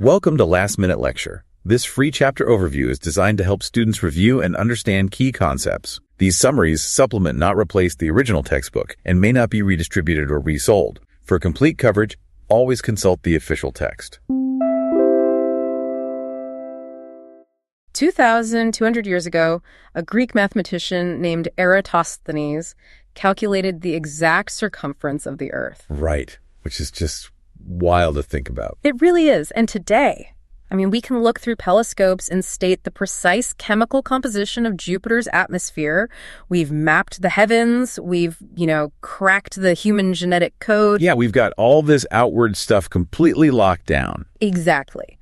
Welcome to Last Minute Lecture. This free chapter overview is designed to help students review and understand key concepts. These summaries supplement, not replace, the original textbook and may not be redistributed or resold. For complete coverage, always consult the official text. 2,200 years ago, a Greek mathematician named Eratosthenes calculated the exact circumference of the Earth. Right, which is just wild to think about. It really is. And today, we can look through telescopes and state the precise chemical composition of Jupiter's atmosphere. We've mapped the heavens. We've, cracked the human genetic code. Yeah, we've got all this outward stuff completely locked down. Exactly.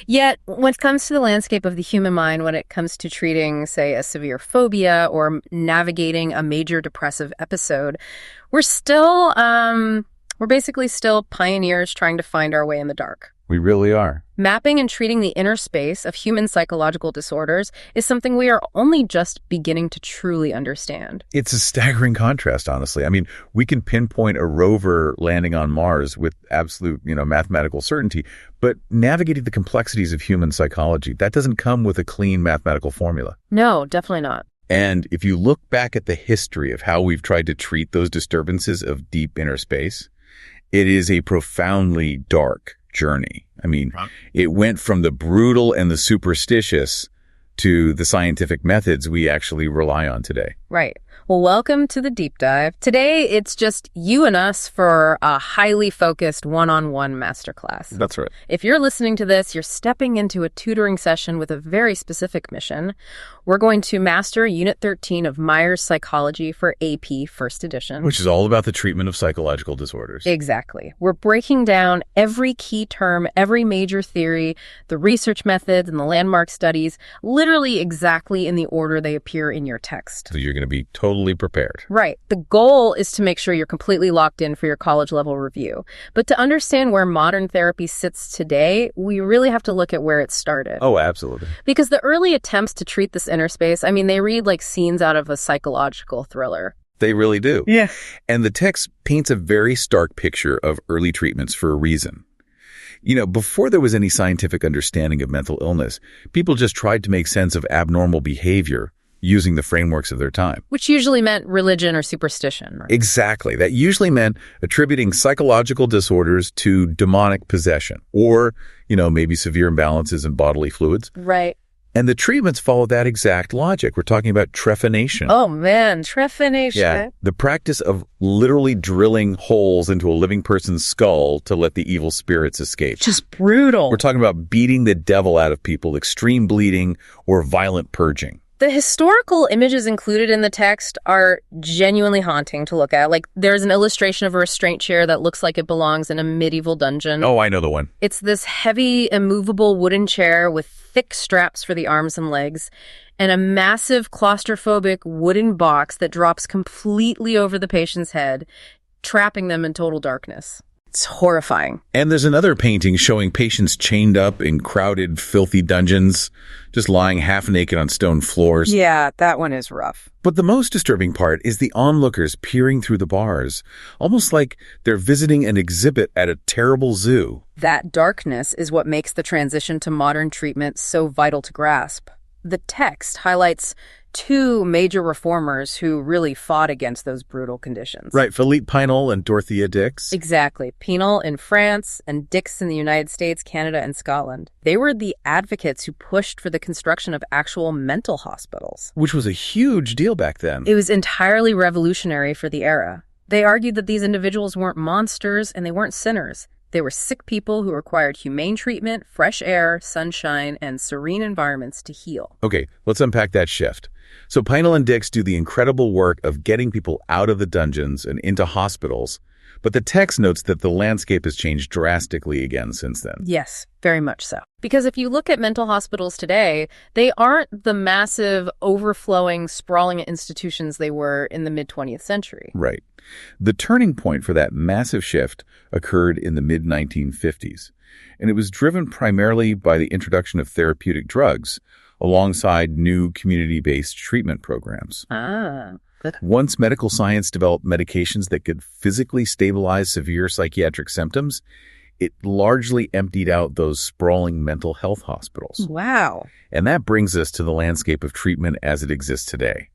Yet, when it comes to the landscape of the human mind, when it comes to treating, say, a severe phobia or navigating a major depressive episode, we're basically still pioneers trying to find our way in the dark. We really are. Mapping and treating the inner space of human psychological disorders is something we are only just beginning to truly understand. It's a staggering contrast, honestly. We can pinpoint a rover landing on Mars with absolute, mathematical certainty, but navigating the complexities of human psychology, that doesn't come with a clean mathematical formula. No, definitely not. And if you look back at the history of how we've tried to treat those disturbances of deep inner space, it is a profoundly dark journey. It went from the brutal and the superstitious to the scientific methods we actually rely on today. Right. Well, welcome to the deep dive. Today, it's just you and us for a highly focused one-on-one masterclass. That's right. If you're listening to this, you're stepping into a tutoring session with a very specific mission. We're going to master Unit 13 of Myers Psychology for AP First Edition. Which is all about the treatment of psychological disorders. Exactly. We're breaking down every key term, every major theory, the research methods, and the landmark studies, literally exactly in the order they appear in your text. So you're going to be totally prepared. Right. The goal is to make sure you're completely locked in for your college-level review. But to understand where modern therapy sits today, we really have to look at where it started. Oh, absolutely. Because the early attempts to treat this inner space, they read like scenes out of a psychological thriller. They really do. Yeah. And the text paints a very stark picture of early treatments for a reason. Before there was any scientific understanding of mental illness, people just tried to make sense of abnormal behavior using the frameworks of their time. Which usually meant religion or superstition. Right? Exactly. That usually meant attributing psychological disorders to demonic possession or, maybe severe imbalances in bodily fluids. Right. And the treatments follow that exact logic. We're talking about trephination. Oh, man, trephination. Yeah, the practice of literally drilling holes into a living person's skull to let the evil spirits escape. Just brutal. We're talking about beating the devil out of people, extreme bleeding, or violent purging. The historical images included in the text are genuinely haunting to look at. Like, there's an illustration of a restraint chair that looks like it belongs in a medieval dungeon. Oh, I know the one. It's this heavy, immovable wooden chair with thick straps for the arms and legs, and a massive claustrophobic wooden box that drops completely over the patient's head, trapping them in total darkness. It's horrifying. And there's another painting showing patients chained up in crowded, filthy dungeons, just lying half naked on stone floors. Yeah, that one is rough. But the most disturbing part is the onlookers peering through the bars, almost like they're visiting an exhibit at a terrible zoo. That darkness is what makes the transition to modern treatment so vital to grasp. The text highlights two major reformers who really fought against those brutal conditions. Right, Philippe Pinel and Dorothea Dix. Exactly. Pinel in France and Dix in the United States, Canada, and Scotland. They were the advocates who pushed for the construction of actual mental hospitals. Which was a huge deal back then. It was entirely revolutionary for the era. They argued that these individuals weren't monsters and they weren't sinners. They were sick people who required humane treatment, fresh air, sunshine, and serene environments to heal. Okay, let's unpack that shift. So Pinel and Dix do the incredible work of getting people out of the dungeons and into hospitals, but the text notes that the landscape has changed drastically again since then. Yes, very much so. Because if you look at mental hospitals today, they aren't the massive, overflowing, sprawling institutions they were in the mid-20th century. Right. The turning point for that massive shift occurred in the mid-1950s, and it was driven primarily by the introduction of therapeutic drugs alongside new community-based treatment programs. Once medical science developed medications that could physically stabilize severe psychiatric symptoms, it largely emptied out those sprawling mental health hospitals. Wow. And that brings us to the landscape of treatment as it exists today.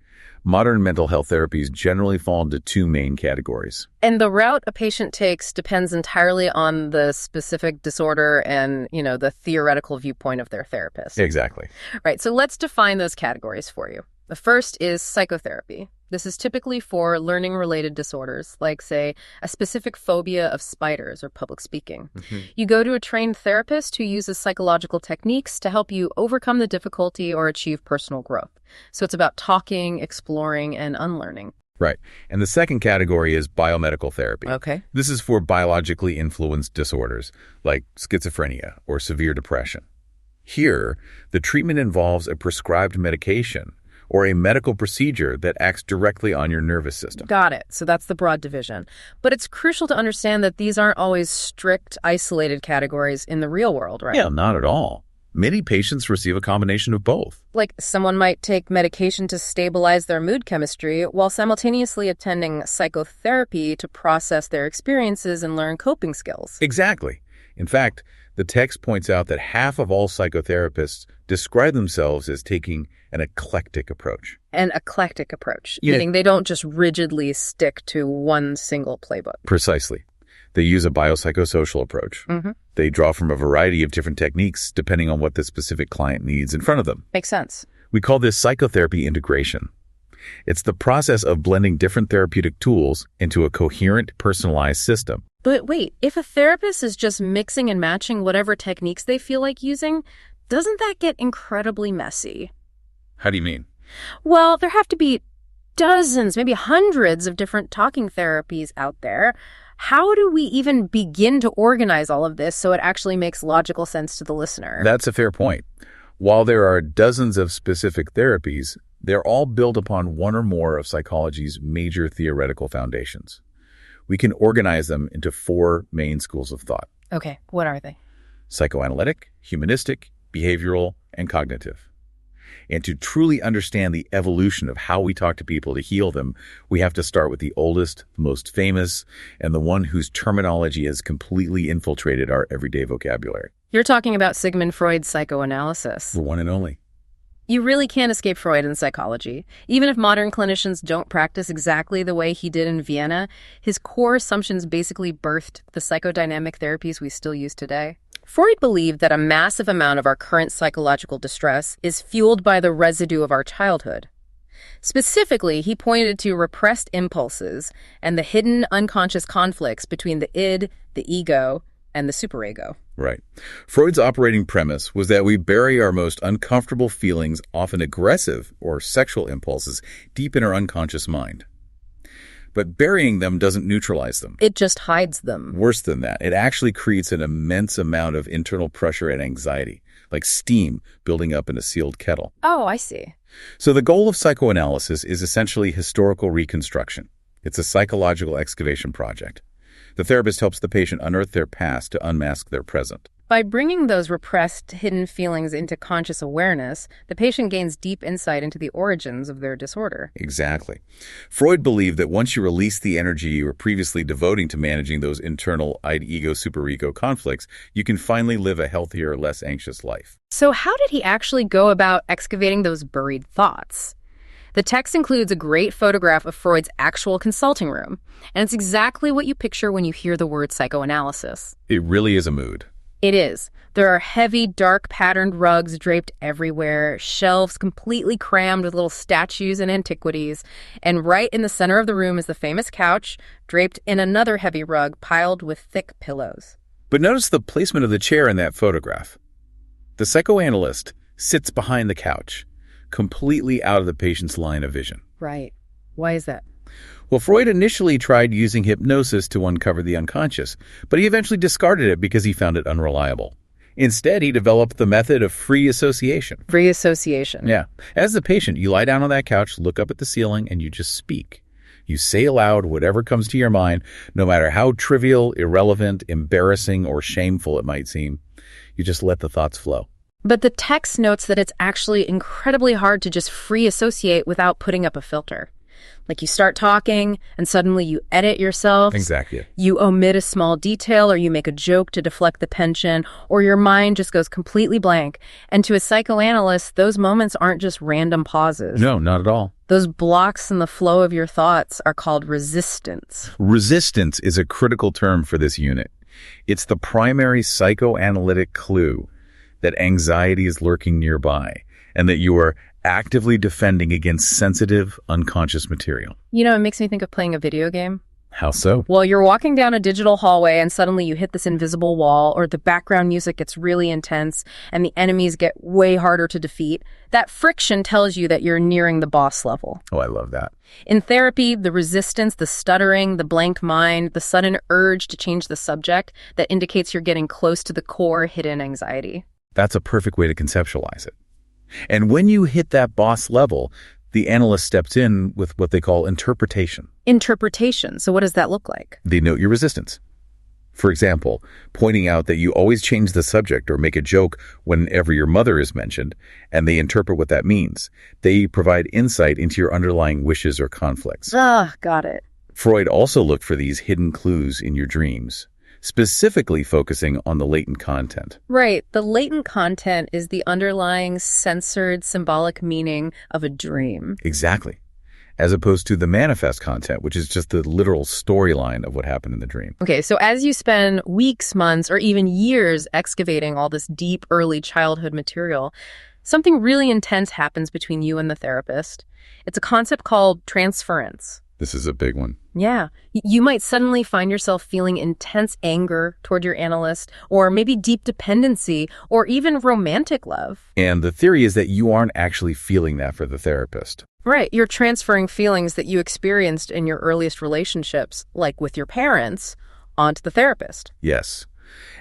Modern mental health therapies generally fall into two main categories. And the route a patient takes depends entirely on the specific disorder and, the theoretical viewpoint of their therapist. Exactly. Right. So let's define those categories for you. The first is psychotherapy. This is typically for learning-related disorders, like, say, a specific phobia of spiders or public speaking. You go to a trained therapist who uses psychological techniques to help you overcome the difficulty or achieve personal growth. So it's about talking, exploring, and unlearning. Right. And the second category is biomedical therapy. Okay. This is for biologically influenced disorders, like schizophrenia or severe depression. Here, the treatment involves a prescribed medication or a medical procedure that acts directly on your nervous system. Got it. So that's the broad division. But it's crucial to understand that these aren't always strict, isolated categories in the real world, right? Yeah, not at all. Many patients receive a combination of both. Like someone might take medication to stabilize their mood chemistry while simultaneously attending psychotherapy to process their experiences and learn coping skills. Exactly. In fact, the text points out that half of all psychotherapists describe themselves as taking an eclectic approach. An eclectic approach, meaning they don't just rigidly stick to one single playbook. Precisely. They use a biopsychosocial approach. They draw from a variety of different techniques depending on what the specific client needs in front of them. Makes sense. We call this psychotherapy integration. It's the process of blending different therapeutic tools into a coherent, personalized system. But wait, if a therapist is just mixing and matching whatever techniques they feel like using, doesn't that get incredibly messy? How do you mean? Well, there have to be dozens, maybe hundreds of different talking therapies out there. How do we even begin to organize all of this so it actually makes logical sense to the listener? That's a fair point. While there are dozens of specific therapies, they're all built upon one or more of psychology's major theoretical foundations. We can organize them into four main schools of thought. Okay, what are they? Psychoanalytic, humanistic, behavioral, and cognitive. And to truly understand the evolution of how we talk to people to heal them, we have to start with the oldest, the most famous, and the one whose terminology has completely infiltrated our everyday vocabulary. You're talking about Sigmund Freud's psychoanalysis. The one and only. You really can't escape Freud in psychology. Even if modern clinicians don't practice exactly the way he did in Vienna, his core assumptions basically birthed the psychodynamic therapies we still use today. Freud believed that a massive amount of our current psychological distress is fueled by the residue of our childhood. Specifically, he pointed to repressed impulses and the hidden unconscious conflicts between the id, the ego, and the superego. Right. Freud's operating premise was that we bury our most uncomfortable feelings, often aggressive or sexual impulses, deep in our unconscious mind. But burying them doesn't neutralize them. It just hides them. Worse than that, it actually creates an immense amount of internal pressure and anxiety, like steam building up in a sealed kettle. Oh, I see. So the goal of psychoanalysis is essentially historical reconstruction. It's a psychological excavation project. The therapist helps the patient unearth their past to unmask their present. By bringing those repressed, hidden feelings into conscious awareness, the patient gains deep insight into the origins of their disorder. Exactly. Freud believed that once you release the energy you were previously devoting to managing those internal id-ego-superego conflicts, you can finally live a healthier, less anxious life. So how did he actually go about excavating those buried thoughts? The text includes a great photograph of Freud's actual consulting room, and it's exactly what you picture when you hear the word psychoanalysis. It really is a mood. It is. There are heavy, dark, patterned rugs draped everywhere, shelves completely crammed with little statues and antiquities, and right in the center of the room is the famous couch, draped in another heavy rug piled with thick pillows. But notice the placement of the chair in that photograph. The psychoanalyst sits behind the couch, completely out of the patient's line of vision. Right. Why is that? Well, Freud initially tried using hypnosis to uncover the unconscious, but he eventually discarded it because he found it unreliable. Instead, he developed the method of free association. Free association. Yeah. As the patient, you lie down on that couch, look up at the ceiling, and you just speak. You say aloud whatever comes to your mind, no matter how trivial, irrelevant, embarrassing, or shameful it might seem. You just let the thoughts flow. But the text notes that it's actually incredibly hard to just free associate without putting up a filter. Like you start talking and suddenly you edit yourself. Exactly. You omit a small detail or you make a joke to deflect the tension, or your mind just goes completely blank. And to a psychoanalyst, those moments aren't just random pauses. No, not at all. Those blocks in the flow of your thoughts are called resistance. Resistance is a critical term for this unit. It's the primary psychoanalytic clue that anxiety is lurking nearby and that you are actively defending against sensitive, unconscious material. You know, it makes me think of playing a video game. How so? Well, you're walking down a digital hallway and suddenly you hit this invisible wall, or the background music gets really intense and the enemies get way harder to defeat. That friction tells you that you're nearing the boss level. Oh, I love that. In therapy, the resistance, the stuttering, the blank mind, the sudden urge to change the subject, that indicates you're getting close to the core hidden anxiety. That's a perfect way to conceptualize it. And when you hit that boss level, the analyst steps in with what they call interpretation. Interpretation. So what does that look like? They note your resistance. For example, pointing out that you always change the subject or make a joke whenever your mother is mentioned, and they interpret what that means. They provide insight into your underlying wishes or conflicts. Got it. Freud also looked for these hidden clues in your dreams, specifically focusing on the latent content. Right. The latent content is the underlying censored symbolic meaning of a dream. Exactly. As opposed to the manifest content, which is just the literal storyline of what happened in the dream. Okay, so as you spend weeks, months, or even years excavating all this deep early childhood material, something really intense happens between you and the therapist. It's a concept called transference. This is a big one. Yeah. You might suddenly find yourself feeling intense anger toward your analyst, or maybe deep dependency, or even romantic love. And the theory is that you aren't actually feeling that for the therapist. Right. You're transferring feelings that you experienced in your earliest relationships, like with your parents, onto the therapist. Yes.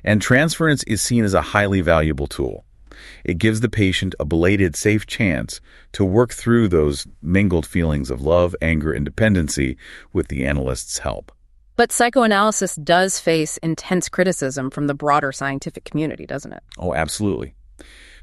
And transference is seen as a highly valuable tool. It gives the patient a belated, safe chance to work through those mingled feelings of love, anger, and dependency with the analyst's help. But psychoanalysis does face intense criticism from the broader scientific community, doesn't it? Oh, absolutely.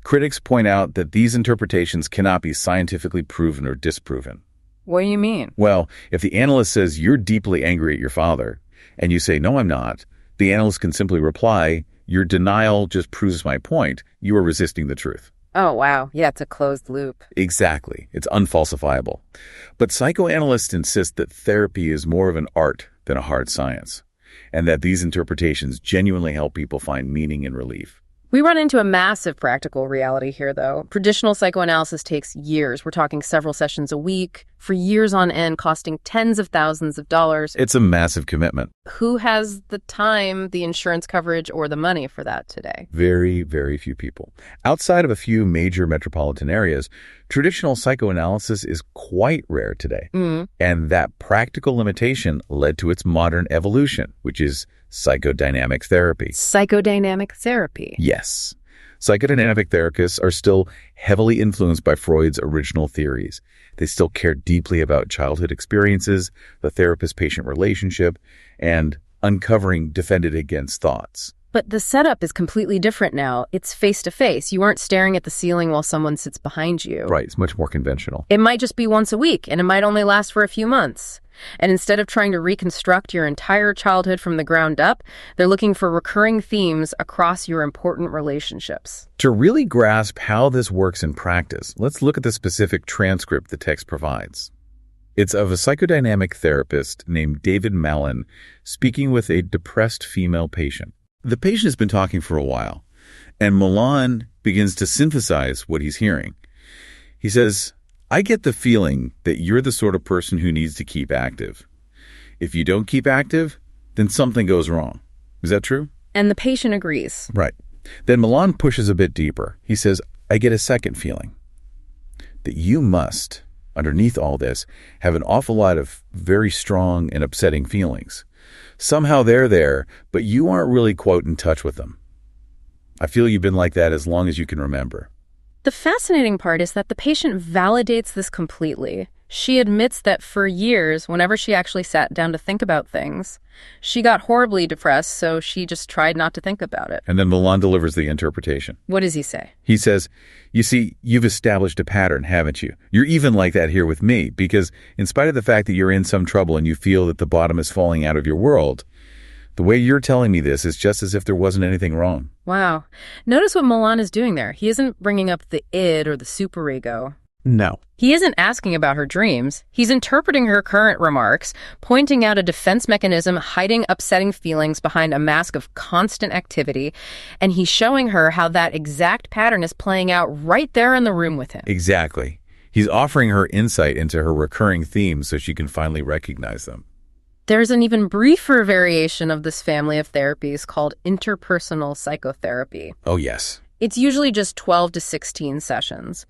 Critics point out that these interpretations cannot be scientifically proven or disproven. What do you mean? Well, if the analyst says you're deeply angry at your father, and you say, no, I'm not, the analyst can simply reply, your denial just proves my point. You are resisting the truth. Oh, wow. Yeah, it's a closed loop. Exactly. It's unfalsifiable. But psychoanalysts insist that therapy is more of an art than a hard science, and that these interpretations genuinely help people find meaning and relief. We run into a massive practical reality here, though. Traditional psychoanalysis takes years. We're talking several sessions a week, for years on end, costing tens of thousands of dollars. It's a massive commitment. Who has the time, the insurance coverage, or the money for that today? Very, very few people. Outside of a few major metropolitan areas, traditional psychoanalysis is quite rare today. And that practical limitation led to its modern evolution, which is psychodynamic therapy. Psychodynamic therapy? Yes. Psychodynamic therapists are still heavily influenced by Freud's original theories. They still care deeply about childhood experiences, the therapist-patient relationship, and uncovering defended against thoughts. But the setup is completely different now. It's face-to-face. You aren't staring at the ceiling while someone sits behind you. Right, it's much more conventional. It might just be once a week, and it might only last for a few months. And instead of trying to reconstruct your entire childhood from the ground up, they're looking for recurring themes across your important relationships. To really grasp how this works in practice, let's look at the specific transcript the text provides. It's of a psychodynamic therapist named David Mallon speaking with a depressed female patient. The patient has been talking for a while, and Mallon begins to synthesize what he's hearing. He says, I get the feeling that you're the sort of person who needs to keep active. If you don't keep active, then something goes wrong. Is that true? And the patient agrees. Right. Then Mallon pushes a bit deeper. He says, I get a second feeling. That you must, underneath all this, have an awful lot of very strong and upsetting feelings. Somehow they're there, but you aren't really quite in touch with them. I feel you've been like that as long as you can remember. The fascinating part is that the patient validates this completely. She admits that for years, whenever she actually sat down to think about things, she got horribly depressed, so she just tried not to think about it. And then Milan delivers the interpretation. What does he say? He says, you see, you've established a pattern, haven't you? You're even like that here with me, because in spite of the fact that you're in some trouble and you feel that the bottom is falling out of your world, the way you're telling me this is just as if there wasn't anything wrong. Wow. Notice what Milan is doing there. He isn't bringing up the id or the superego. No. He isn't asking about her dreams. He's interpreting her current remarks, pointing out a defense mechanism hiding upsetting feelings behind a mask of constant activity, and he's showing her how that exact pattern is playing out right there in the room with him. Exactly. He's offering her insight into her recurring themes so she can finally recognize them. There's an even briefer variation of this family of therapies called interpersonal psychotherapy. Oh, yes. It's usually just 12 to 16 sessions.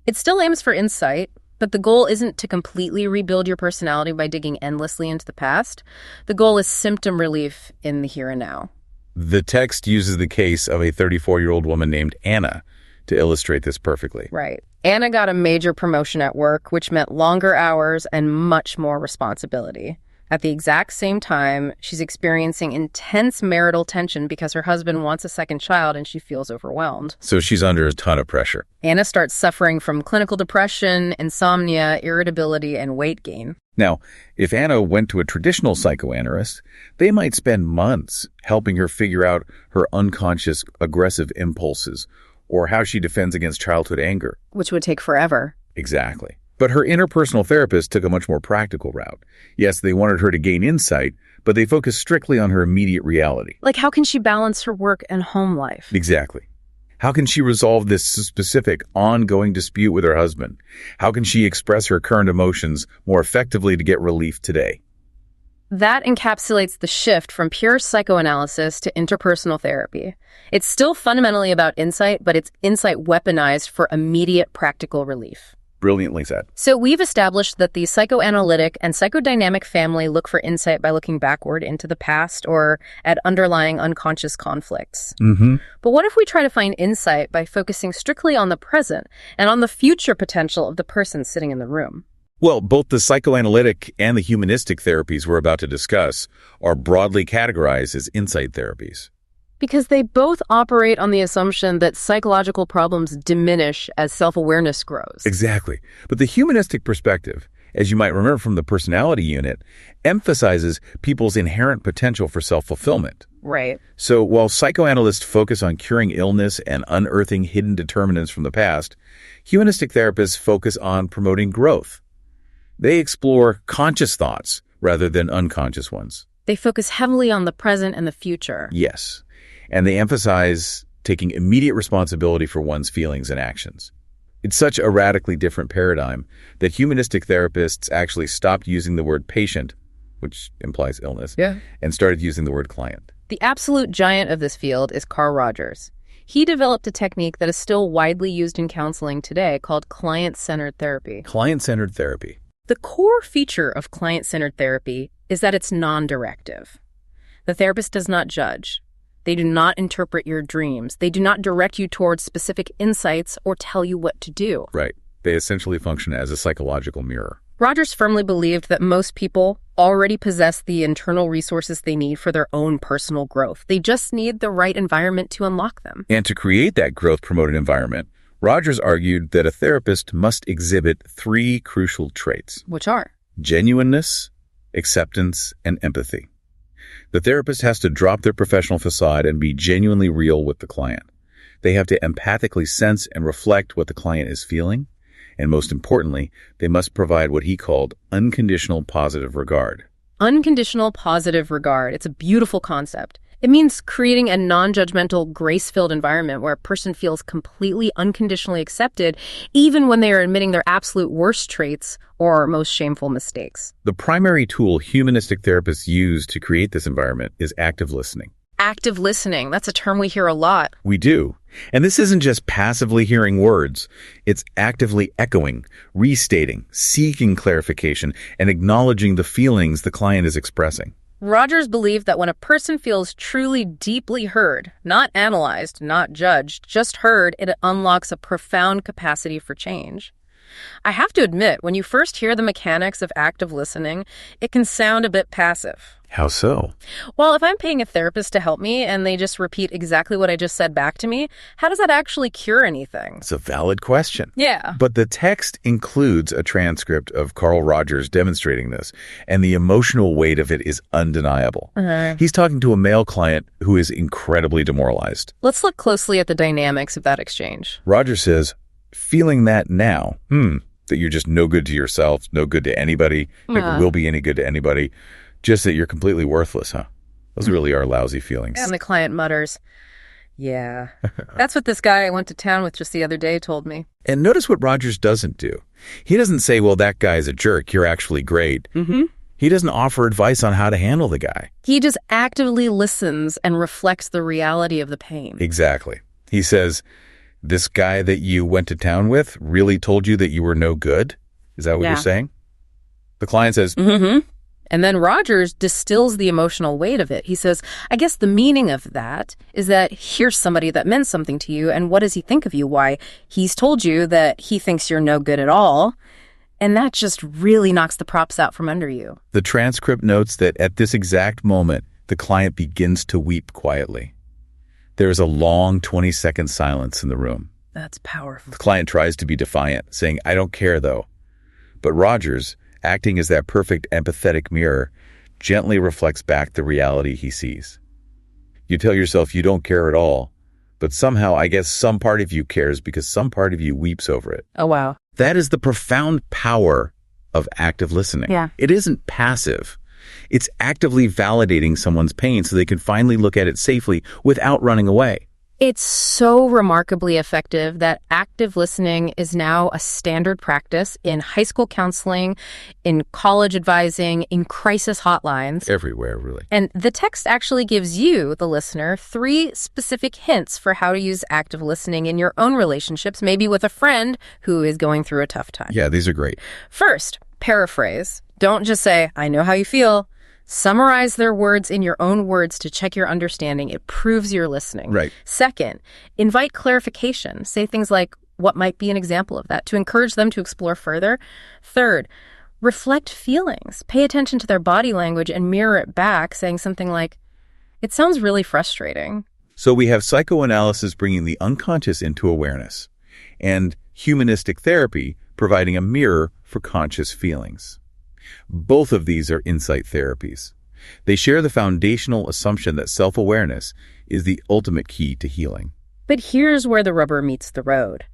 It still aims for insight, but the goal isn't to completely rebuild your personality by digging endlessly into the past. The goal is symptom relief in the here and now. The text uses the case of a 34-year-old woman named Anna to illustrate this perfectly. Right. Anna got a major promotion at work, which meant longer hours and much more responsibility. At the exact same time, she's experiencing intense marital tension because her husband wants a second child and she feels overwhelmed. So she's under a ton of pressure. Anna starts suffering from clinical depression, insomnia, irritability, and weight gain. Now, if Anna went to a traditional psychoanalyst, they might spend months helping her figure out her unconscious aggressive impulses or how she defends against childhood anger. Which would take forever. Exactly. But her interpersonal therapist took a much more practical route. Yes, they wanted her to gain insight, but they focused strictly on her immediate reality. Like, how can she balance her work and home life? Exactly. How can she resolve this specific ongoing dispute with her husband? How can she express her current emotions more effectively to get relief today? That encapsulates the shift from pure psychoanalysis to interpersonal therapy. It's still fundamentally about insight, but it's insight weaponized for immediate practical relief. Brilliantly said. So we've established that the psychoanalytic and psychodynamic family look for insight by looking backward into the past or at underlying unconscious conflicts. But what if we try to find insight by focusing strictly on the present and on the future potential of the person sitting in the room? Well, both the psychoanalytic and the humanistic therapies we're about to discuss are broadly categorized as insight therapies. Because they both operate on the assumption that psychological problems diminish as self-awareness grows. Exactly. But the humanistic perspective, as you might remember from the personality unit, emphasizes people's inherent potential for self-fulfillment. Right. So while psychoanalysts focus on curing illness and unearthing hidden determinants from the past, humanistic therapists focus on promoting growth. They explore conscious thoughts rather than unconscious ones. They focus heavily on the present and the future. Yes. And they emphasize taking immediate responsibility for one's feelings and actions. It's such a radically different paradigm that humanistic therapists actually stopped using the word patient, which implies illness, and started using the word client. The absolute giant of this field is Carl Rogers. He developed a technique that is still widely used in counseling today called client-centered therapy. Client-centered therapy. The core feature of client-centered therapy is that it's non-directive. The therapist does not judge. They do not interpret your dreams. They do not direct you towards specific insights or tell you what to do. Right. They essentially function as a psychological mirror. Rogers firmly believed that most people already possess the internal resources they need for their own personal growth. They just need the right environment to unlock them. And to create that growth-promoted environment, Rogers argued that a therapist must exhibit 3 crucial traits. Which are? Genuineness, acceptance, and empathy. The therapist has to drop their professional facade and be genuinely real with the client. They have to empathically sense and reflect what the client is feeling. And most importantly, they must provide what he called unconditional positive regard. Unconditional positive regard. It's a beautiful concept. It means creating a non-judgmental, grace-filled environment where a person feels completely unconditionally accepted, even when they are admitting their absolute worst traits or most shameful mistakes. The primary tool humanistic therapists use to create this environment is active listening. Active listening. That's a term we hear a lot. We do. And this isn't just passively hearing words. It's actively echoing, restating, seeking clarification, and acknowledging the feelings the client is expressing. Rogers believed that when a person feels truly deeply heard, not analyzed, not judged, just heard, it unlocks a profound capacity for change. I have to admit, when you first hear the mechanics of active listening, it can sound a bit passive. How so? Well, if I'm paying a therapist to help me and they just repeat exactly what I just said back to me, how does that actually cure anything? It's a valid question. Yeah. But the text includes a transcript of Carl Rogers demonstrating this, and the emotional weight of it is undeniable. He's talking to a male client who is incredibly demoralized. Let's look closely at the dynamics of that exchange. Rogers says, feeling that now, that you're just no good to yourself, no good to anybody, never will be any good to anybody, just that you're completely worthless, huh? Those really are lousy feelings. And the client mutters, yeah, that's what this guy I went to town with just the other day told me. And notice what Rogers doesn't do. He doesn't say, well, that guy's a jerk, you're actually great. He doesn't offer advice on how to handle the guy. He just actively listens and reflects the reality of the pain. Exactly. He says, this guy that you went to town with really told you that you were no good? Is that what you're saying? The client says, And then Rogers distills the emotional weight of it. He says, I guess the meaning of that is that here's somebody that meant something to you, and what does he think of you? Why, he's told you that he thinks you're no good at all, and that just really knocks the props out from under you. The transcript notes that at this exact moment, the client begins to weep quietly. There is a long 20-second silence in the room. That's powerful. The client tries to be defiant, saying, I don't care, though. But Rogers, acting as that perfect empathetic mirror, gently reflects back the reality he sees. You tell yourself you don't care at all, but somehow I guess some part of you cares because some part of you weeps over it. Oh, wow. That is the profound power of active listening. Yeah. It isn't passive. It's actively validating someone's pain so they can finally look at it safely without running away. It's so remarkably effective that active listening is now a standard practice in high school counseling, in college advising, in crisis hotlines. Everywhere, really. And the text actually gives you, the listener, 3 specific hints for how to use active listening in your own relationships, maybe with a friend who is going through a tough time. Yeah, these are great. First, paraphrase. Don't just say, I know how you feel. Summarize their words in your own words to check your understanding. It proves you're listening. Right. Second, invite clarification. Say things like, what might be an example of that, to encourage them to explore further. Third, reflect feelings. Pay attention to their body language and mirror it back, saying something like, it sounds really frustrating. So we have psychoanalysis bringing the unconscious into awareness, and humanistic therapy providing a mirror for conscious feelings. Both of these are insight therapies. They share the foundational assumption that self-awareness is the ultimate key to healing. But here's where the rubber meets the road.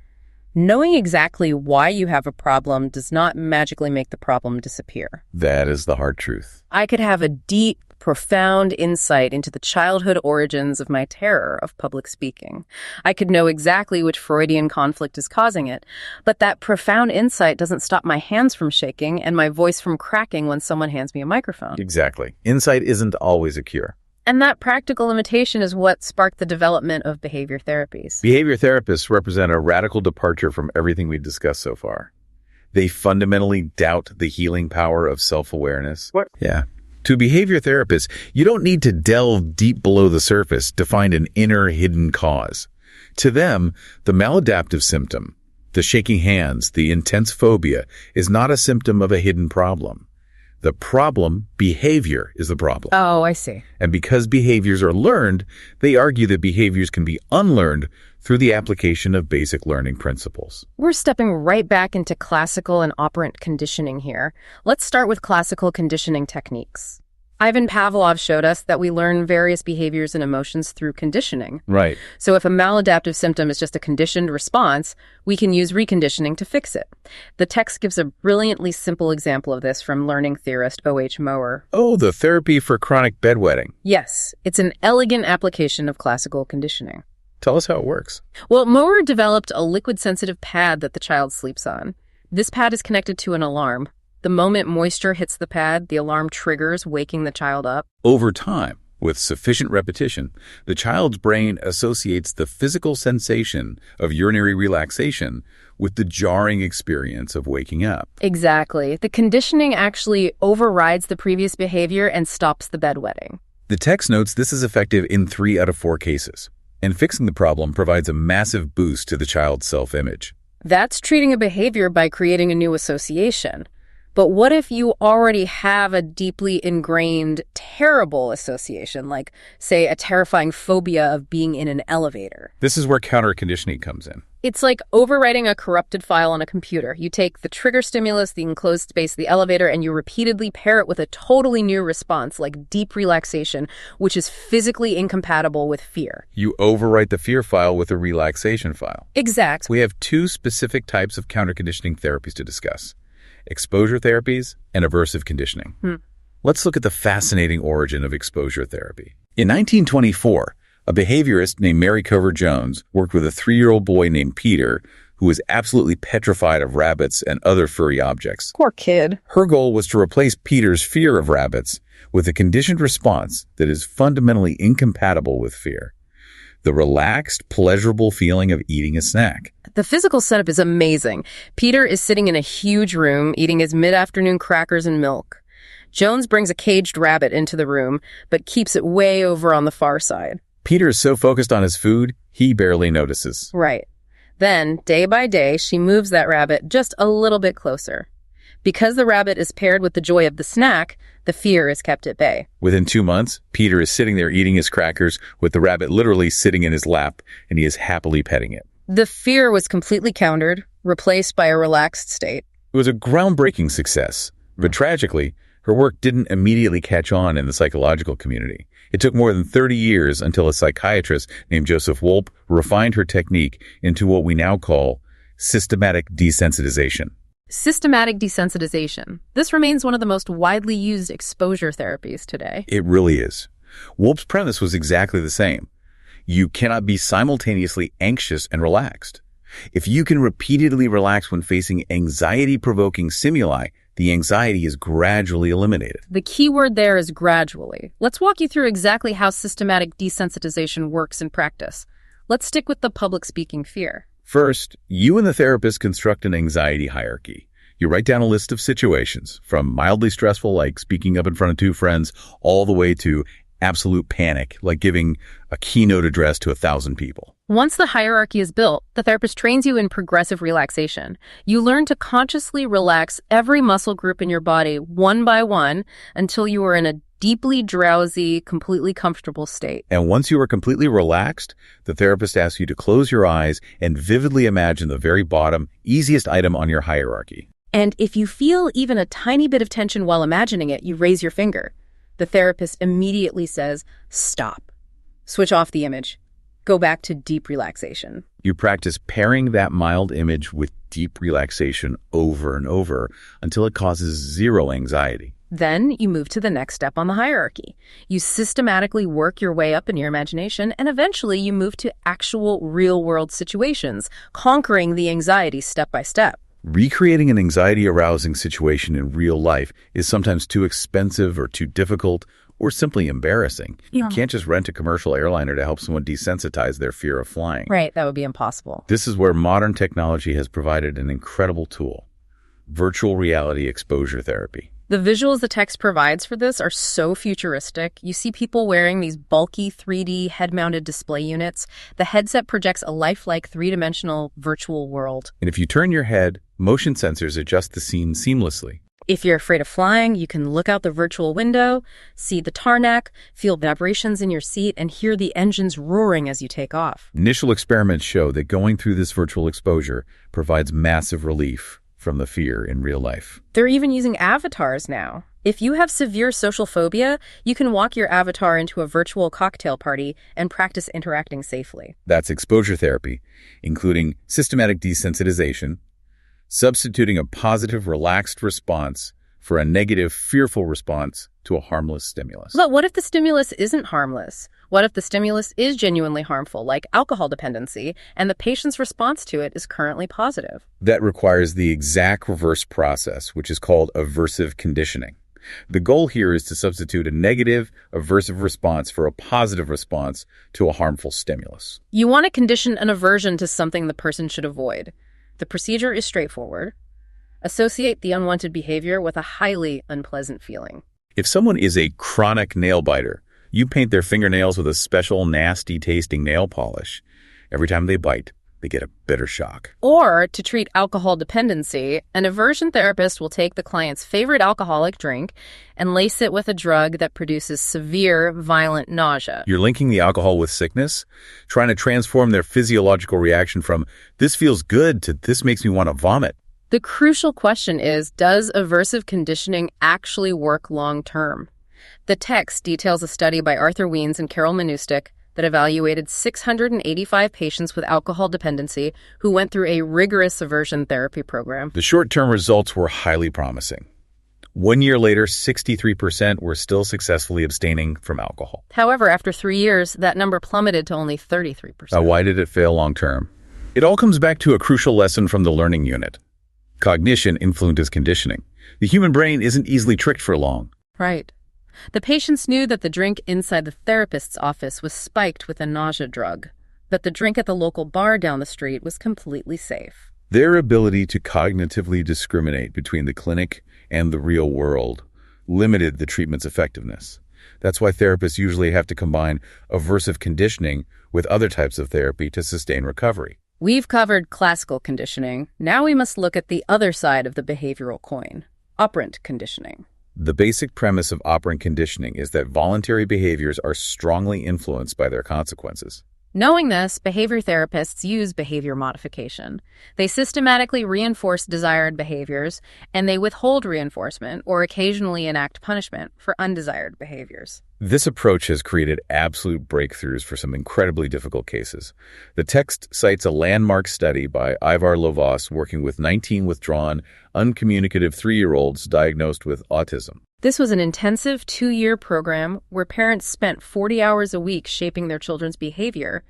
Knowing exactly why you have a problem does not magically make the problem disappear. That is the hard truth. I could have a deep, profound insight into the childhood origins of my terror of public speaking. I could know exactly which Freudian conflict is causing it, but that profound insight doesn't stop my hands from shaking and my voice from cracking when someone hands me a microphone. Exactly. Insight isn't always a cure. And that practical limitation is what sparked the development of behavior therapies. Behavior therapists represent a radical departure from everything we've discussed so far. They fundamentally doubt the healing power of self-awareness. What? Yeah. To behavior therapists, you don't need to delve deep below the surface to find an inner hidden cause. To them, the maladaptive symptom, the shaking hands, the intense phobia, is not a symptom of a hidden problem. The problem, behavior, is the problem. Oh, I see. And because behaviors are learned, they argue that behaviors can be unlearned through the application of basic learning principles. We're stepping right back into classical and operant conditioning here. Let's start with classical conditioning techniques. Ivan Pavlov showed us that we learn various behaviors and emotions through conditioning. Right. So if a maladaptive symptom is just a conditioned response, we can use reconditioning to fix it. The text gives a brilliantly simple example of this from learning theorist O.H. Mower. Oh, the therapy for chronic bedwetting. Yes, it's an elegant application of classical conditioning. Tell us how it works. Well, Mower developed a liquid-sensitive pad that the child sleeps on. This pad is connected to an alarm. The moment moisture hits the pad, the alarm triggers, waking the child up. Over time, with sufficient repetition, the child's brain associates the physical sensation of urinary relaxation with the jarring experience of waking up. Exactly. The conditioning actually overrides the previous behavior and stops the bedwetting. The text notes this is effective in 3 out of 4 cases, and fixing the problem provides a massive boost to the child's self-image. That's treating a behavior by creating a new association. But what if you already have a deeply ingrained, terrible association, like, say, a terrifying phobia of being in an elevator? This is where counterconditioning comes in. It's like overwriting a corrupted file on a computer. You take the trigger stimulus, the enclosed space of the elevator, and you repeatedly pair it with a totally new response, like deep relaxation, which is physically incompatible with fear. You overwrite the fear file with a relaxation file. Exact. We have two specific types of counterconditioning therapies to discuss: exposure therapies and aversive conditioning. Let's look at the fascinating origin of exposure therapy. In 1924, a behaviorist named Mary Cover Jones worked with a 3-year-old boy named Peter, who was absolutely petrified of rabbits and other furry objects. Poor kid. Her goal was to replace Peter's fear of rabbits with a conditioned response that is fundamentally incompatible with fear: the relaxed, pleasurable feeling of eating a snack. The physical setup is amazing. Peter is sitting in a huge room, eating his mid-afternoon crackers and milk. Jones brings a caged rabbit into the room, but keeps it way over on the far side. Peter is so focused on his food, he barely notices. Right. Then, day by day, she moves that rabbit just a little bit closer. Because the rabbit is paired with the joy of the snack, the fear is kept at bay. Within 2 months, Peter is sitting there eating his crackers with the rabbit literally sitting in his lap, and he is happily petting it. The fear was completely countered, replaced by a relaxed state. It was a groundbreaking success, but tragically, her work didn't immediately catch on in the psychological community. It took more than 30 years until a psychiatrist named Joseph Wolpe refined her technique into what we now call systematic desensitization. Systematic desensitization. This remains one of the most widely used exposure therapies today. It really is. Wolpe's premise was exactly the same. You cannot be simultaneously anxious and relaxed. If you can repeatedly relax when facing anxiety-provoking stimuli, the anxiety is gradually eliminated. The key word there is gradually. Let's walk you through exactly how systematic desensitization works in practice. Let's stick with the public speaking fear. First, you and the therapist construct an anxiety hierarchy. You write down a list of situations, from mildly stressful, like speaking up in front of 2 friends, all the way to absolute panic, like giving a keynote address to 1,000 people. Once the hierarchy is built, the therapist trains you in progressive relaxation. You learn to consciously relax every muscle group in your body one by one until you are in a deeply drowsy, completely comfortable state. And once you are completely relaxed, the therapist asks you to close your eyes and vividly imagine the very bottom, easiest item on your hierarchy. And if you feel even a tiny bit of tension while imagining it, you raise your finger. The therapist immediately says, "Stop. Switch off the image. Go back to deep relaxation." You practice pairing that mild image with deep relaxation over and over until it causes zero anxiety. Then you move to the next step on the hierarchy. You systematically work your way up in your imagination, and eventually you move to actual real-world situations, conquering the anxiety step by step. Recreating an anxiety-arousing situation in real life is sometimes too expensive or too difficult or simply embarrassing. You can't just rent a commercial airliner to help someone desensitize their fear of flying. Right, that would be impossible. This is where modern technology has provided an incredible tool: virtual reality exposure therapy. The visuals the text provides for this are so futuristic. You see people wearing these bulky 3D head-mounted display units. The headset projects a lifelike 3-dimensional virtual world. And if you turn your head, motion sensors adjust the scene seamlessly. If you're afraid of flying, you can look out the virtual window, see the tarmac, feel vibrations in your seat, and hear the engines roaring as you take off. Initial experiments show that going through this virtual exposure provides massive relief from the fear in real life. They're even using avatars now. If you have severe social phobia, you can walk your avatar into a virtual cocktail party and practice interacting safely. That's exposure therapy, including systematic desensitization, substituting a positive, relaxed response for a negative, fearful response to a harmless stimulus. But what if the stimulus isn't harmless? What if the stimulus is genuinely harmful, like alcohol dependency, and the patient's response to it is currently positive? That requires the exact reverse process, which is called aversive conditioning. The goal here is to substitute a negative, aversive response for a positive response to a harmful stimulus. You want to condition an aversion to something the person should avoid. The procedure is straightforward. Associate the unwanted behavior with a highly unpleasant feeling. If someone is a chronic nail biter, you paint their fingernails with a special nasty-tasting nail polish. Every time they bite, they get a bitter shock. Or to treat alcohol dependency, an aversion therapist will take the client's favorite alcoholic drink and lace it with a drug that produces severe, violent nausea. You're linking the alcohol with sickness, trying to transform their physiological reaction from "this feels good" to "this makes me want to vomit." The crucial question is, does aversive conditioning actually work long-term? The text details a study by Arthur Wiens and Carol Humanistic that evaluated 685 patients with alcohol dependency who went through a rigorous aversion therapy program. The short-term results were highly promising. 1 year later, 63% were still successfully abstaining from alcohol. However, after 3 years, that number plummeted to only 33%. Why did it fail long-term? It all comes back to a crucial lesson from the learning unit. Cognition influences conditioning. The human brain isn't easily tricked for long. Right. The patients knew that the drink inside the therapist's office was spiked with a nausea drug, that the drink at the local bar down the street was completely safe. Their ability to cognitively discriminate between the clinic and the real world limited the treatment's effectiveness. That's why therapists usually have to combine aversive conditioning with other types of therapy to sustain recovery. We've covered classical conditioning. Now we must look at the other side of the behavioral coin, operant conditioning. The basic premise of operant conditioning is that voluntary behaviors are strongly influenced by their consequences. Knowing this, behavior therapists use behavior modification. They systematically reinforce desired behaviors, and they withhold reinforcement or occasionally enact punishment for undesired behaviors. This approach has created absolute breakthroughs for some incredibly difficult cases. The text cites a landmark study by Ivar Lovaas working with 19 withdrawn, uncommunicative 3-year-olds diagnosed with autism. This was an intensive 2-year program where parents spent 40 hours a week shaping their children's behavior.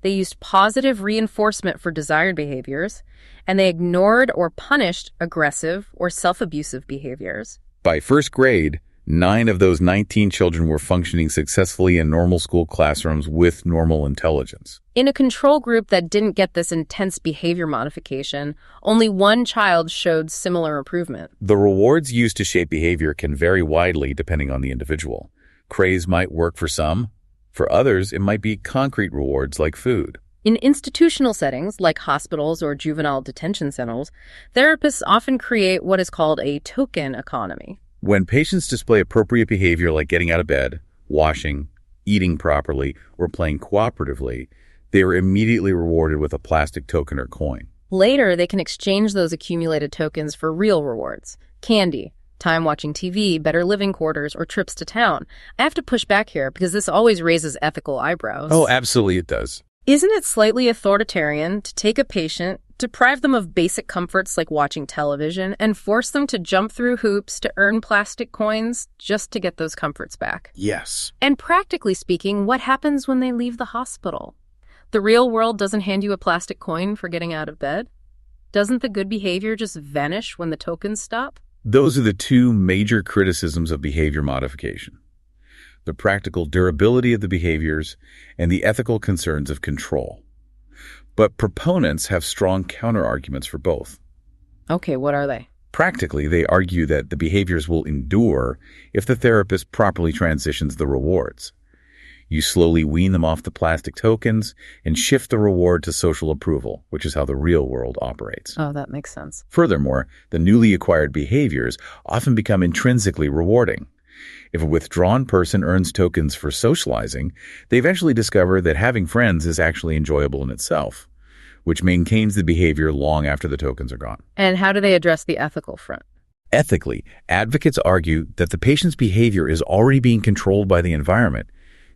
They used positive reinforcement for desired behaviors, and they ignored or punished aggressive or self-abusive behaviors. By first grade, 9 of those 19 children were functioning successfully in normal school classrooms with normal intelligence. In a control group that didn't get this intense behavior modification, only 1 child showed similar improvement. The rewards used to shape behavior can vary widely depending on the individual. Praise might work for some. For others, it might be concrete rewards like food. In institutional settings, like hospitals or juvenile detention centers, therapists often create what is called a token economy. When patients display appropriate behavior like getting out of bed, washing, eating properly, or playing cooperatively, they are immediately rewarded with a plastic token or coin. Later, they can exchange those accumulated tokens for real rewards: candy, time watching TV, better living quarters, or trips to town. I have to push back here because this always raises ethical eyebrows. Oh, absolutely it does. Isn't it slightly authoritarian to take a patient, deprive them of basic comforts like watching television, and force them to jump through hoops to earn plastic coins just to get those comforts back? Yes. And practically speaking, what happens when they leave the hospital? The real world doesn't hand you a plastic coin for getting out of bed? Doesn't the good behavior just vanish when the tokens stop? Those are the 2 major criticisms of behavior modification: the practical durability of the behaviors and the ethical concerns of control. But proponents have strong counterarguments for both. Okay, what are they? Practically, they argue that the behaviors will endure if the therapist properly transitions the rewards. You slowly wean them off the plastic tokens and shift the reward to social approval, which is how the real world operates. Oh, that makes sense. Furthermore, the newly acquired behaviors often become intrinsically rewarding. If a withdrawn person earns tokens for socializing, they eventually discover that having friends is actually enjoyable in itself, which maintains the behavior long after the tokens are gone. And how do they address the ethical front? Ethically, advocates argue that the patient's behavior is already being controlled by the environment,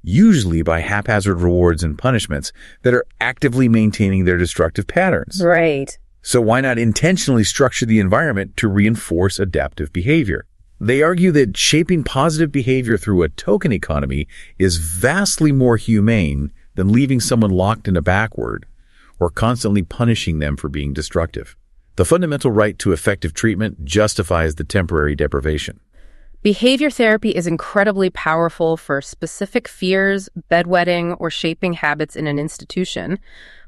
usually by haphazard rewards and punishments that are actively maintaining their destructive patterns. Right. So why not intentionally structure the environment to reinforce adaptive behavior? They argue that shaping positive behavior through a token economy is vastly more humane than leaving someone locked in a backward or constantly punishing them for being destructive. The fundamental right to effective treatment justifies the temporary deprivation. Behavior therapy is incredibly powerful for specific fears, bedwetting, or shaping habits in an institution.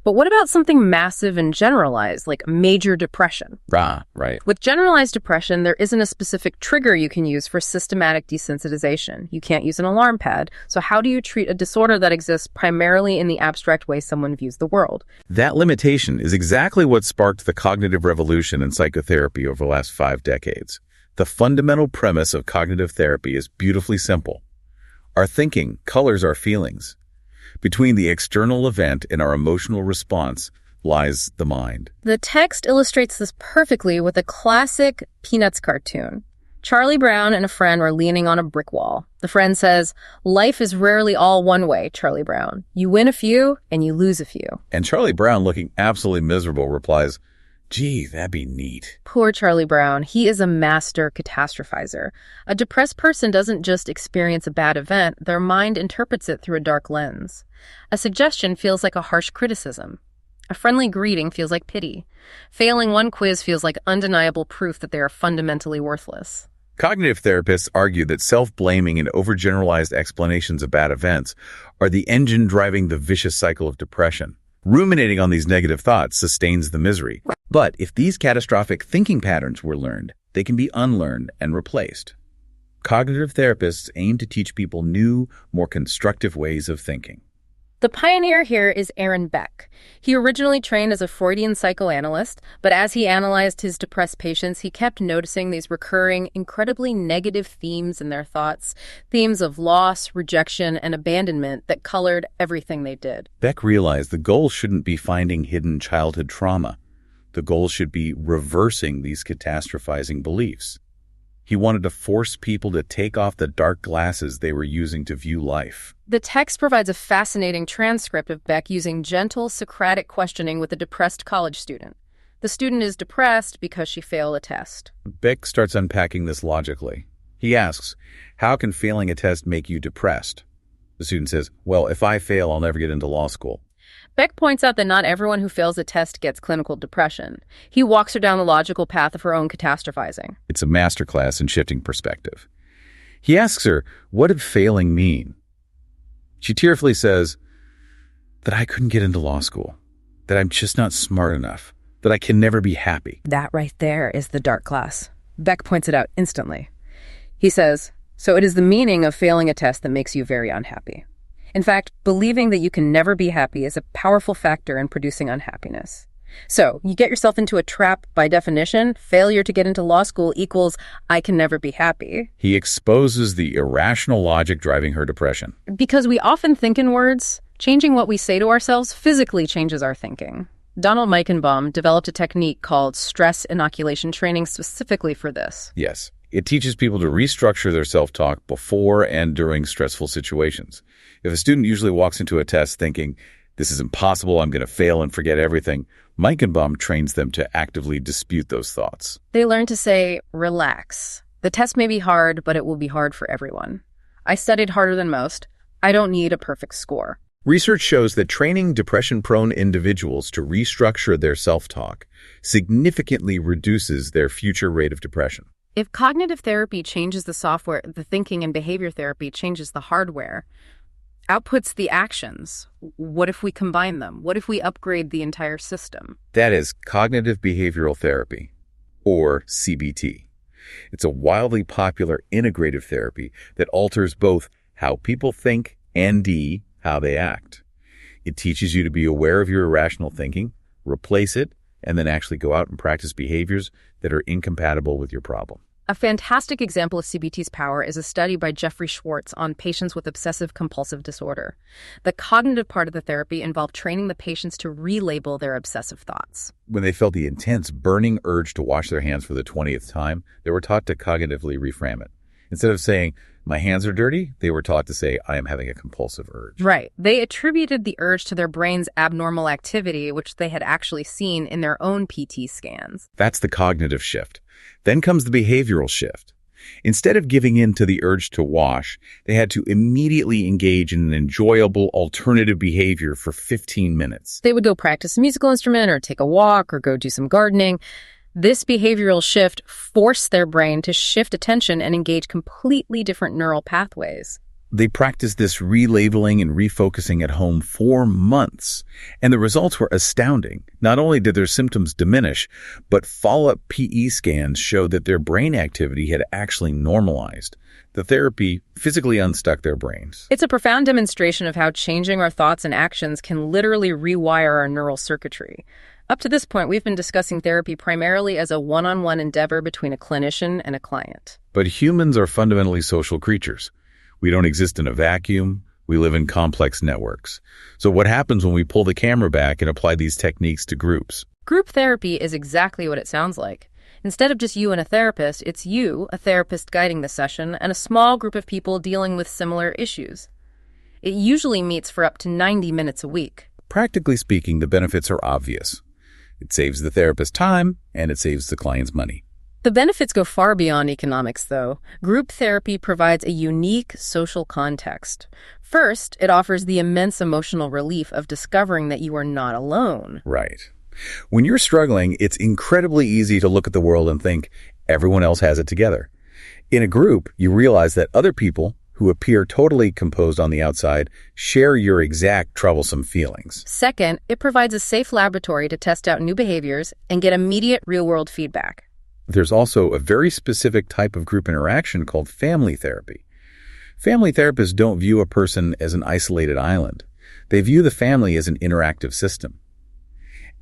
But what about something massive and generalized, like major depression? Right. With generalized depression, there isn't a specific trigger you can use for systematic desensitization. You can't use an alarm pad. So how do you treat a disorder that exists primarily in the abstract way someone views the world? That limitation is exactly what sparked the cognitive revolution in psychotherapy over the last 5 decades. The fundamental premise of cognitive therapy is beautifully simple. Our thinking colors our feelings. Between the external event and our emotional response lies the mind. The text illustrates this perfectly with a classic Peanuts cartoon. Charlie Brown and a friend are leaning on a brick wall. The friend says, "Life is rarely all one way, Charlie Brown. You win a few and you lose a few." And Charlie Brown, looking absolutely miserable, replies, "Gee, that'd be neat." Poor Charlie Brown. He is a master catastrophizer. A depressed person doesn't just experience a bad event, their mind interprets it through a dark lens. A suggestion feels like a harsh criticism. A friendly greeting feels like pity. Failing one quiz feels like undeniable proof that they are fundamentally worthless. Cognitive therapists argue that self-blaming and overgeneralized explanations of bad events are the engine driving the vicious cycle of depression. Ruminating on these negative thoughts sustains the misery. But if these catastrophic thinking patterns were learned, they can be unlearned and replaced. Cognitive therapists aim to teach people new, more constructive ways of thinking. The pioneer here is Aaron Beck. He originally trained as a Freudian psychoanalyst, but as he analyzed his depressed patients, he kept noticing these recurring, incredibly negative themes in their thoughts, themes of loss, rejection, and abandonment that colored everything they did. Beck realized the goal shouldn't be finding hidden childhood trauma. The goal should be reversing these catastrophizing beliefs. He wanted to force people to take off the dark glasses they were using to view life. The text provides a fascinating transcript of Beck using gentle Socratic questioning with a depressed college student. The student is depressed because she failed a test. Beck starts unpacking this logically. He asks, "How can failing a test make you depressed?" The student says, "Well, if I fail, I'll never get into law school." Beck points out that not everyone who fails a test gets clinical depression. He walks her down the logical path of her own catastrophizing. It's a masterclass in shifting perspective. He asks her, "What did failing mean?" She tearfully says, "That I couldn't get into law school, that I'm just not smart enough, that I can never be happy." That right there is the dark class. Beck points it out instantly. He says, "So it is the meaning of failing a test that makes you very unhappy." In fact, believing that you can never be happy is a powerful factor in producing unhappiness. So, you get yourself into a trap by definition. Failure to get into law school equals I can never be happy. He exposes the irrational logic driving her depression. Because we often think in words, changing what we say to ourselves physically changes our thinking. Donald Meichenbaum developed a technique called stress inoculation training specifically for this. Yes, it teaches people to restructure their self-talk before and during stressful situations. If a student usually walks into a test thinking, "This is impossible, I'm going to fail and forget everything," Meichenbaum trains them to actively dispute those thoughts. They learn to say, relax. The test may be hard, but it will be hard for everyone. I studied harder than most. I don't need a perfect score. Research shows that training depression-prone individuals to restructure their self-talk significantly reduces their future rate of depression. If cognitive therapy changes the software, the thinking and behavior therapy changes the hardware, outputs the actions. What if we combine them? What if we upgrade the entire system? That is cognitive behavioral therapy, or CBT. It's a wildly popular integrative therapy that alters both how people think and how they act. It teaches you to be aware of your irrational thinking, replace it, and then actually go out and practice behaviors that are incompatible with your problem. A fantastic example of CBT's power is a study by Jeffrey Schwartz on patients with obsessive-compulsive disorder. The cognitive part of the therapy involved training the patients to relabel their obsessive thoughts. When they felt the intense, burning urge to wash their hands for the 20th time, they were taught to cognitively reframe it. Instead of saying, "My hands are dirty," they were taught to say, "I am having a compulsive urge." Right. They attributed the urge to their brain's abnormal activity, which they had actually seen in their own PT scans. That's the cognitive shift. Then comes the behavioral shift. Instead of giving in to the urge to wash, they had to immediately engage in an enjoyable alternative behavior for 15 minutes. They would go practice a musical instrument or take a walk or go do some gardening. This behavioral shift forced their brain to shift attention and engage completely different neural pathways. They practiced this relabeling and refocusing at home for months, and the results were astounding. Not only did their symptoms diminish, but follow-up PE scans showed that their brain activity had actually normalized. The therapy physically unstuck their brains. It's a profound demonstration of how changing our thoughts and actions can literally rewire our neural circuitry. Up to this point, we've been discussing therapy primarily as a one-on-one endeavor between a clinician and a client. But humans are fundamentally social creatures. We don't exist in a vacuum. We live in complex networks. So what happens when we pull the camera back and apply these techniques to groups? Group therapy is exactly what it sounds like. Instead of just you and a therapist, it's you, a therapist guiding the session, and a small group of people dealing with similar issues. It usually meets for up to 90 minutes a week. Practically speaking, the benefits are obvious. It saves the therapist time, and it saves the client's money. The benefits go far beyond economics, though. Group therapy provides a unique social context. First, it offers the immense emotional relief of discovering that you are not alone. Right. When you're struggling, it's incredibly easy to look at the world and think everyone else has it together. In a group, you realize that other people who appear totally composed on the outside share your exact troublesome feelings. Second, it provides a safe laboratory to test out new behaviors and get immediate real-world feedback. There's also a very specific type of group interaction called family therapy. Family therapists don't view a person as an isolated island. They view the family as an interactive system.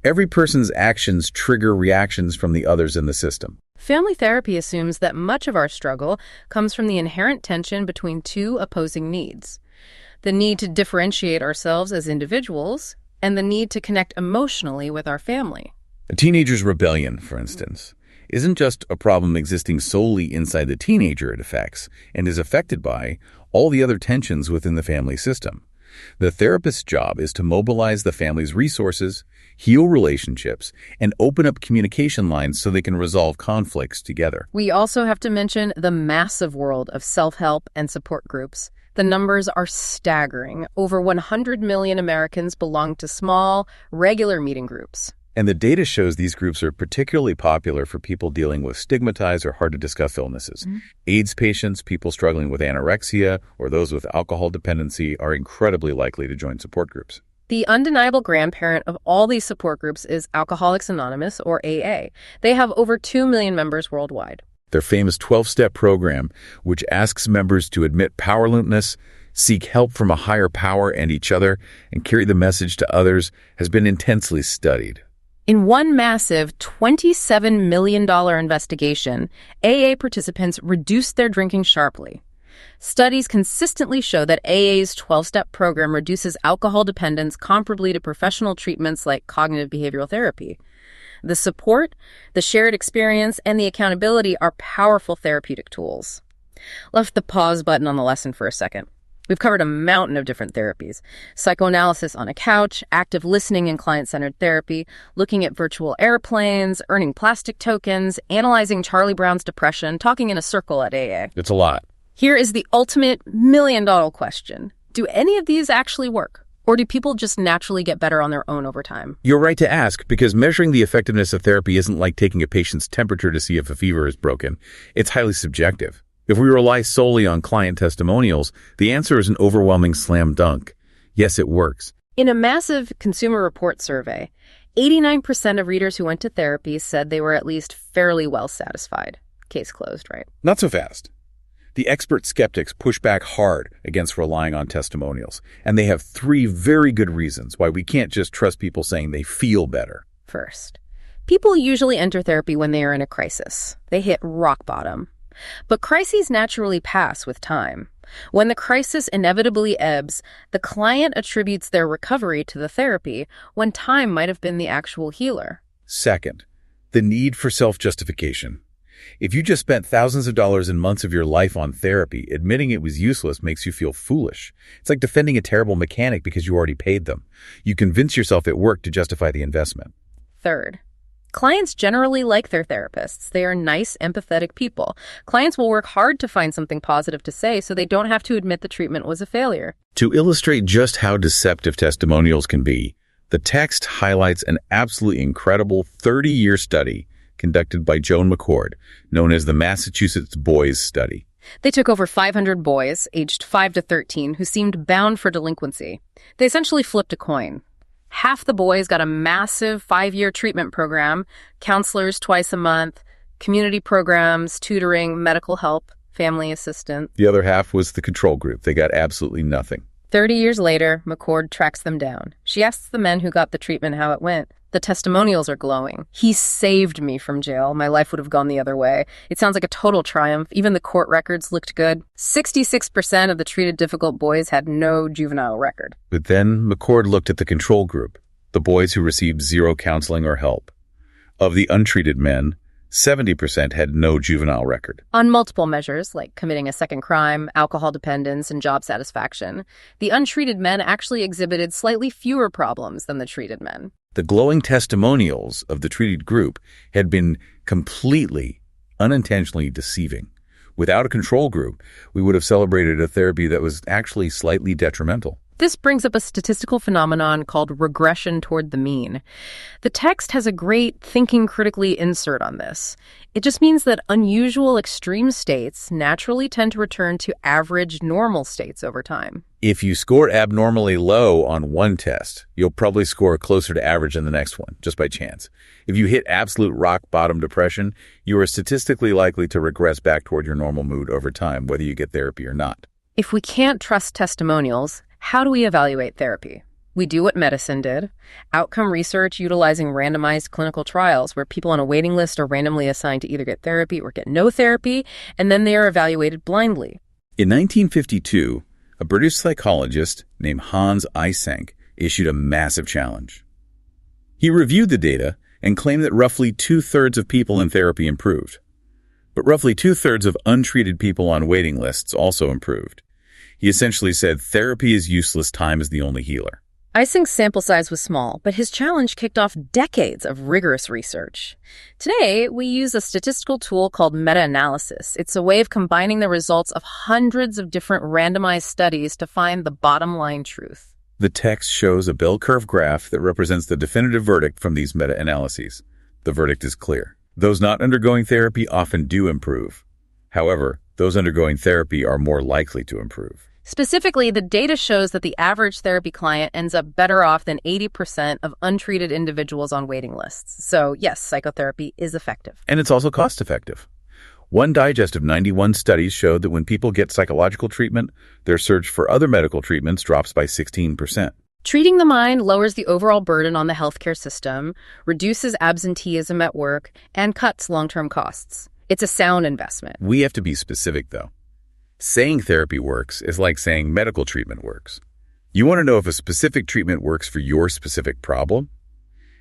Every person's actions trigger reactions from the others in the system. Family therapy assumes that much of our struggle comes from the inherent tension between two opposing needs: the need to differentiate ourselves as individuals and the need to connect emotionally with our family. A teenager's rebellion, for instance, isn't just a problem existing solely inside the teenager it affects and is affected by all the other tensions within the family system. The therapist's job is to mobilize the family's resources, heal relationships, and open up communication lines so they can resolve conflicts together. We also have to mention the massive world of self-help and support groups. The numbers are staggering. Over 100 million Americans belong to small, regular meeting groups. And the data shows these groups are particularly popular for people dealing with stigmatized or hard-to-discuss illnesses. AIDS patients, people struggling with anorexia, or those with alcohol dependency are incredibly likely to join support groups. The undeniable grandparent of all these support groups is Alcoholics Anonymous, or AA. They have over 2 million members worldwide. Their famous 12-step program, which asks members to admit powerlessness, seek help from a higher power and each other, and carry the message to others, has been intensely studied. In one massive $27 million investigation, AA participants reduced their drinking sharply. Studies consistently show that AA's 12-step program reduces alcohol dependence comparably to professional treatments like cognitive behavioral therapy. The support, the shared experience, and the accountability are powerful therapeutic tools. Left the pause button on the lesson for a second. We've covered a mountain of different therapies: psychoanalysis on a couch, active listening and client-centered therapy, looking at virtual airplanes, earning plastic tokens, analyzing Charlie Brown's depression, talking in a circle at AA. It's a lot. Here is the ultimate million-dollar question. Do any of these actually work? Or do people just naturally get better on their own over time? You're right to ask, because measuring the effectiveness of therapy isn't like taking a patient's temperature to see if a fever is broken. It's highly subjective. If we rely solely on client testimonials, the answer is an overwhelming slam dunk. Yes, it works. In a massive Consumer Report survey, 89% of readers who went to therapy said they were at least fairly well satisfied. Case closed, right? Not so fast. The expert skeptics push back hard against relying on testimonials, and they have 3 very good reasons why we can't just trust people saying they feel better. First, people usually enter therapy when they are in a crisis. They hit rock bottom. But crises naturally pass with time. When the crisis inevitably ebbs, the client attributes their recovery to the therapy when time might have been the actual healer. Second, the need for self-justification. If you just spent thousands of dollars and months of your life on therapy, admitting it was useless makes you feel foolish. It's like defending a terrible mechanic because you already paid them. You convince yourself it worked to justify the investment. Third, clients generally like their therapists. They are nice, empathetic people. Clients will work hard to find something positive to say so they don't have to admit the treatment was a failure. To illustrate just how deceptive testimonials can be, the text highlights an absolutely incredible 30-year study conducted by Joan McCord, known as the Massachusetts Boys Study. They took over 500 boys, aged 5 to 13, who seemed bound for delinquency. They essentially flipped a coin. Half the boys got a massive 5-year treatment program, counselors twice a month, community programs, tutoring, medical help, family assistance. The other half was the control group. They got absolutely nothing. 30 years later, McCord tracks them down. She asks the men who got the treatment how it went. The testimonials are glowing. He saved me from jail. My life would have gone the other way. It sounds like a total triumph. Even the court records looked good. 66% of the treated difficult boys had no juvenile record. But then McCord looked at the control group, the boys who received zero counseling or help. Of the untreated men, 70% had no juvenile record. On multiple measures, like committing a second crime, alcohol dependence, and job satisfaction, the untreated men actually exhibited slightly fewer problems than the treated men. The glowing testimonials of the treated group had been completely, unintentionally deceiving. Without a control group, we would have celebrated a therapy that was actually slightly detrimental. This brings up a statistical phenomenon called regression toward the mean. The text has a great thinking critically insert on this. It just means that unusual extreme states naturally tend to return to average normal states over time. If you score abnormally low on one test, you'll probably score closer to average in the next one, just by chance. If you hit absolute rock bottom depression, you are statistically likely to regress back toward your normal mood over time, whether you get therapy or not. If we can't trust testimonials, how do we evaluate therapy? We do what medicine did. Outcome research utilizing randomized clinical trials where people on a waiting list are randomly assigned to either get therapy or get no therapy, and then they are evaluated blindly. In 1952, a British psychologist named Hans Eysenck issued a massive challenge. He reviewed the data and claimed that roughly 2/3 of people in therapy improved. But roughly 2/3 of untreated people on waiting lists also improved. He essentially said therapy is useless, time is the only healer. Eysenck's sample size was small, but his challenge kicked off decades of rigorous research. Today, we use a statistical tool called meta-analysis. It's a way of combining the results of hundreds of different randomized studies to find the bottom line truth. The text shows a bell curve graph that represents the definitive verdict from these meta-analyses. The verdict is clear. Those not undergoing therapy often do improve. However, those undergoing therapy are more likely to improve. Specifically, the data shows that the average therapy client ends up better off than 80% of untreated individuals on waiting lists. So yes, psychotherapy is effective. And it's also cost effective. One digest of 91 studies showed that when people get psychological treatment, their search for other medical treatments drops by 16%. Treating the mind lowers the overall burden on the healthcare system, reduces absenteeism at work, and cuts long-term costs. It's a sound investment. We have to be specific, though. Saying therapy works is like saying medical treatment works. You want to know if a specific treatment works for your specific problem?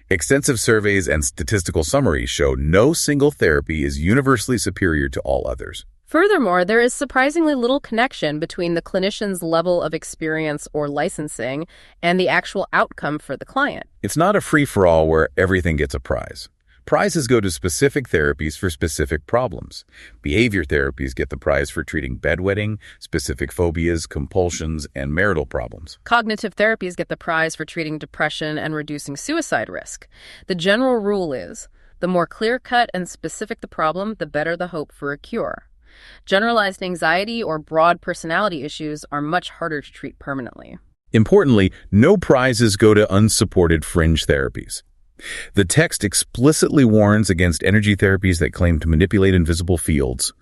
Extensive surveys and statistical summaries show no single therapy is universally superior to all others. Furthermore, there is surprisingly little connection between the clinician's level of experience or licensing and the actual outcome for the client. It's not a free-for-all where everything gets a prize. Prizes go to specific therapies for specific problems. Behavior therapies get the prize for treating bedwetting, specific phobias, compulsions, and marital problems. Cognitive therapies get the prize for treating depression and reducing suicide risk. The general rule is, the more clear-cut and specific the problem, the better the hope for a cure. Generalized anxiety or broad personality issues are much harder to treat permanently. Importantly, no prizes go to unsupported fringe therapies. The text explicitly warns against energy therapies that claim to manipulate invisible fields,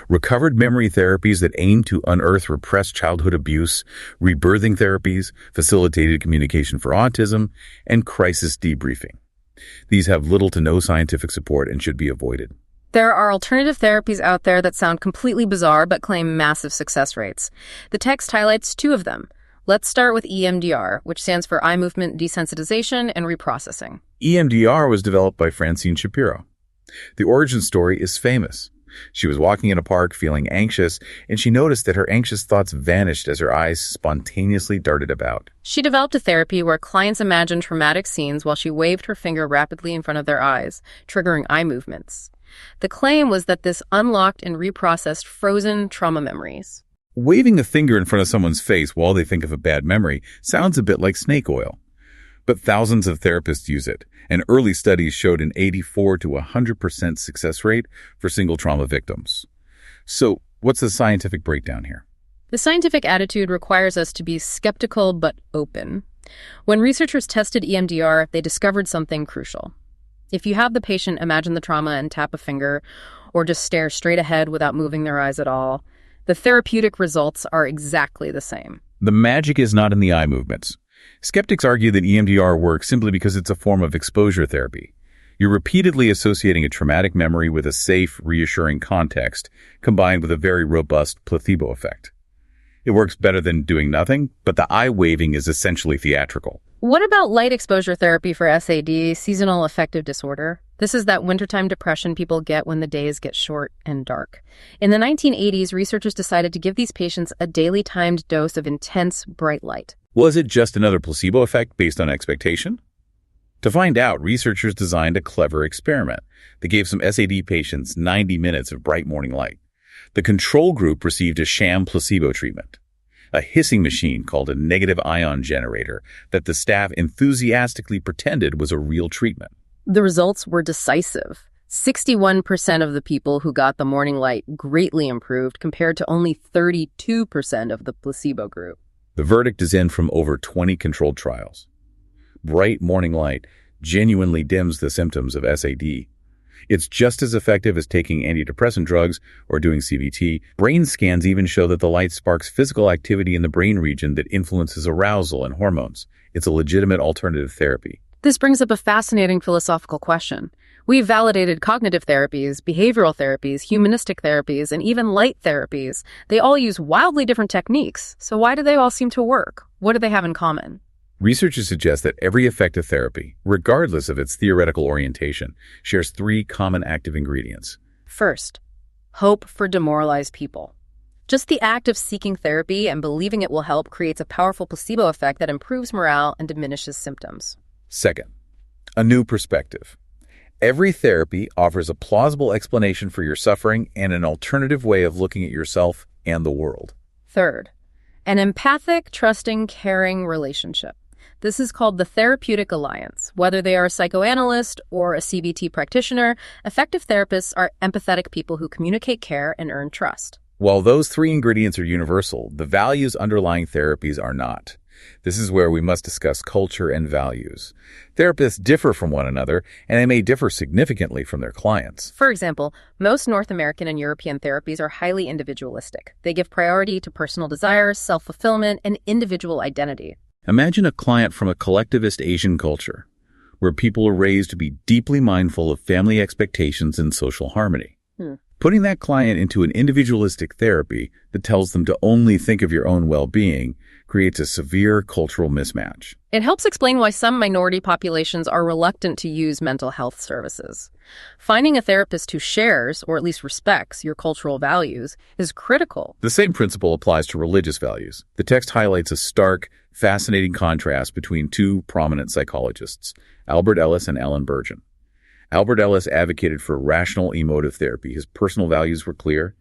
recovered memory therapies that aim to unearth repressed childhood abuse, rebirthing therapies, facilitated communication for autism, and crisis debriefing. These have little to no scientific support and should be avoided. There are alternative therapies out there that sound completely bizarre but claim massive success rates. The text highlights 2 of them. Let's start with EMDR, which stands for eye movement desensitization and reprocessing. EMDR was developed by Francine Shapiro. The origin story is famous. She was walking in a park feeling anxious, and she noticed that her anxious thoughts vanished as her eyes spontaneously darted about. She developed a therapy where clients imagined traumatic scenes while she waved her finger rapidly in front of their eyes, triggering eye movements. The claim was that this unlocked and reprocessed frozen trauma memories. Waving a finger in front of someone's face while they think of a bad memory sounds a bit like snake oil. But thousands of therapists use it, and early studies showed an 84 to 100% success rate for single trauma victims. So, What's the scientific breakdown here? The scientific attitude requires us to be skeptical but open. When researchers tested EMDR, they discovered something crucial. If you have the patient imagine the trauma and tap a finger, or just stare straight ahead without moving their eyes at all, the therapeutic results are exactly the same. The magic is not in the eye movements. Skeptics argue that EMDR works simply because it's a form of exposure therapy. You're repeatedly associating a traumatic memory with a safe, reassuring context, combined with a very robust placebo effect. It works better than doing nothing, but the eye waving is essentially theatrical. What about light exposure therapy for SAD, seasonal affective disorder? This is that wintertime depression people get when the days get short and dark. In the 1980s, researchers decided to give these patients a daily timed dose of intense, bright light. Was it just another placebo effect based on expectation? To find out, researchers designed a clever experiment. They gave some SAD patients 90 minutes of bright morning light. The control group received a sham placebo treatment, a hissing machine called a negative ion generator that the staff enthusiastically pretended was a real treatment. The results were decisive. 61% of the people who got the morning light greatly improved compared to only 32% of the placebo group. The verdict is in from over 20 controlled trials. Bright morning light genuinely dims the symptoms of SAD. It's just as effective as taking antidepressant drugs or doing CBT. Brain scans even show that the light sparks physical activity in the brain region that influences arousal and hormones. It's a legitimate alternative therapy. This brings up a fascinating philosophical question. We've validated cognitive therapies, behavioral therapies, humanistic therapies, and even light therapies. They all use wildly different techniques. So why do they all seem to work? What do they have in common? Researchers suggest that every effective therapy, regardless of its theoretical orientation, shares three common active ingredients. First, hope for demoralized people. Just the act of seeking therapy and believing it will help creates a powerful placebo effect that improves morale and diminishes symptoms. Second, a new perspective. Every therapy offers a plausible explanation for your suffering and an alternative way of looking at yourself and the world. Third, an empathic, trusting, caring relationship. This is called the therapeutic alliance. Whether they are a psychoanalyst or a CBT practitioner, effective therapists are empathetic people who communicate care and earn trust. While those three ingredients are universal, the values underlying therapies are not. This is where we must discuss culture and values. Therapists differ from one another, and they may differ significantly from their clients. For example, most North American and European therapies are highly individualistic. They give priority to personal desires, self-fulfillment, and individual identity. Imagine a client from a collectivist Asian culture, where people are raised to be deeply mindful of family expectations and social harmony. Putting that client into an individualistic therapy that tells them to only think of your own well-being creates a severe cultural mismatch. It helps explain why some minority populations are reluctant to use mental health services. Finding a therapist who shares, or at least respects, your cultural values is critical. The same principle applies to religious values. The text highlights a stark, fascinating contrast between two prominent psychologists, Albert Ellis and Alan Bergen. Albert Ellis advocated for rational emotive therapy. His personal values were clear.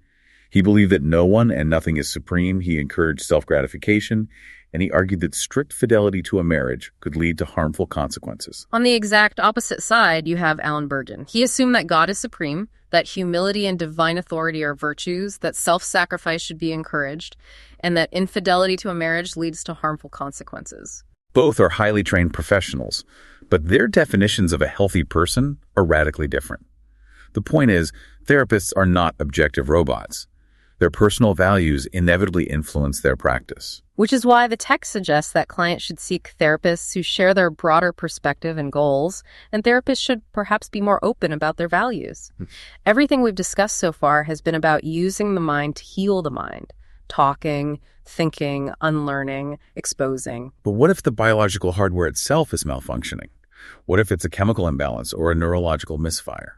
He believed that no one and nothing is supreme. He encouraged self-gratification, and he argued that strict fidelity to a marriage could lead to harmful consequences. On the exact opposite side, you have Alan Bergen. He assumed that God is supreme, that humility and divine authority are virtues, that self-sacrifice should be encouraged, and that infidelity to a marriage leads to harmful consequences. Both are highly trained professionals, but their definitions of a healthy person are radically different. The point is, therapists are not objective robots. Their personal values inevitably influence their practice. Which is why the text suggests that clients should seek therapists who share their broader perspective and goals, and therapists should perhaps be more open about their values. Everything we've discussed so far has been about using the mind to heal the mind. Talking, thinking, unlearning, exposing. But what if the biological hardware itself is malfunctioning? What if it's a chemical imbalance or a neurological misfire?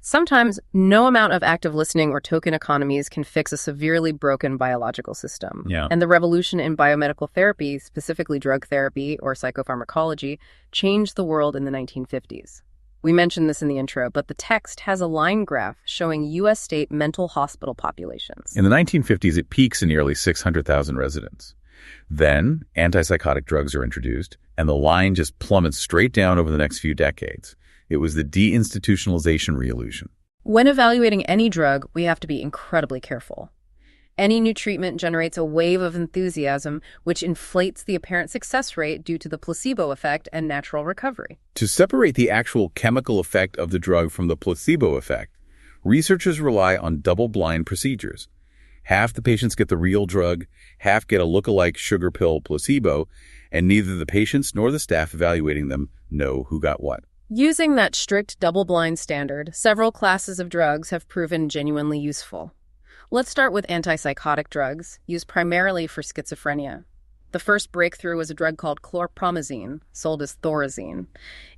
Sometimes no amount of active listening or token economies can fix a severely broken biological system. And the revolution in biomedical therapy, specifically drug therapy or psychopharmacology, changed the world in the 1950s. We mentioned this in the intro, but the text has a line graph showing U.S. state mental hospital populations. In the 1950s, it peaks in nearly 600,000 residents. Then, antipsychotic drugs are introduced, and the line just plummets straight down over the next few decades. It was the deinstitutionalization revolution. When evaluating any drug, we have to be incredibly careful. Any new treatment generates a wave of enthusiasm, which inflates the apparent success rate due to the placebo effect and natural recovery. To separate the actual chemical effect of the drug from the placebo effect, researchers rely on double-blind procedures. Half the patients get the real drug, half get a look-alike sugar pill placebo, and neither the patients nor the staff evaluating them know who got what. Using that strict double-blind standard, several classes of drugs have proven genuinely useful. Let's start with antipsychotic drugs, used primarily for schizophrenia. The first breakthrough was a drug called chlorpromazine, sold as Thorazine.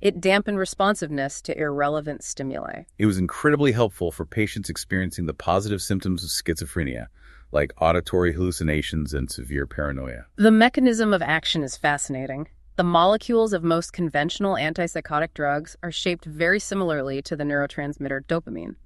It dampened responsiveness to irrelevant stimuli. It was incredibly helpful for patients experiencing the positive symptoms of schizophrenia, like auditory hallucinations and severe paranoia. The mechanism of action is fascinating. The molecules of most conventional antipsychotic drugs are shaped very similarly to the neurotransmitter dopamine.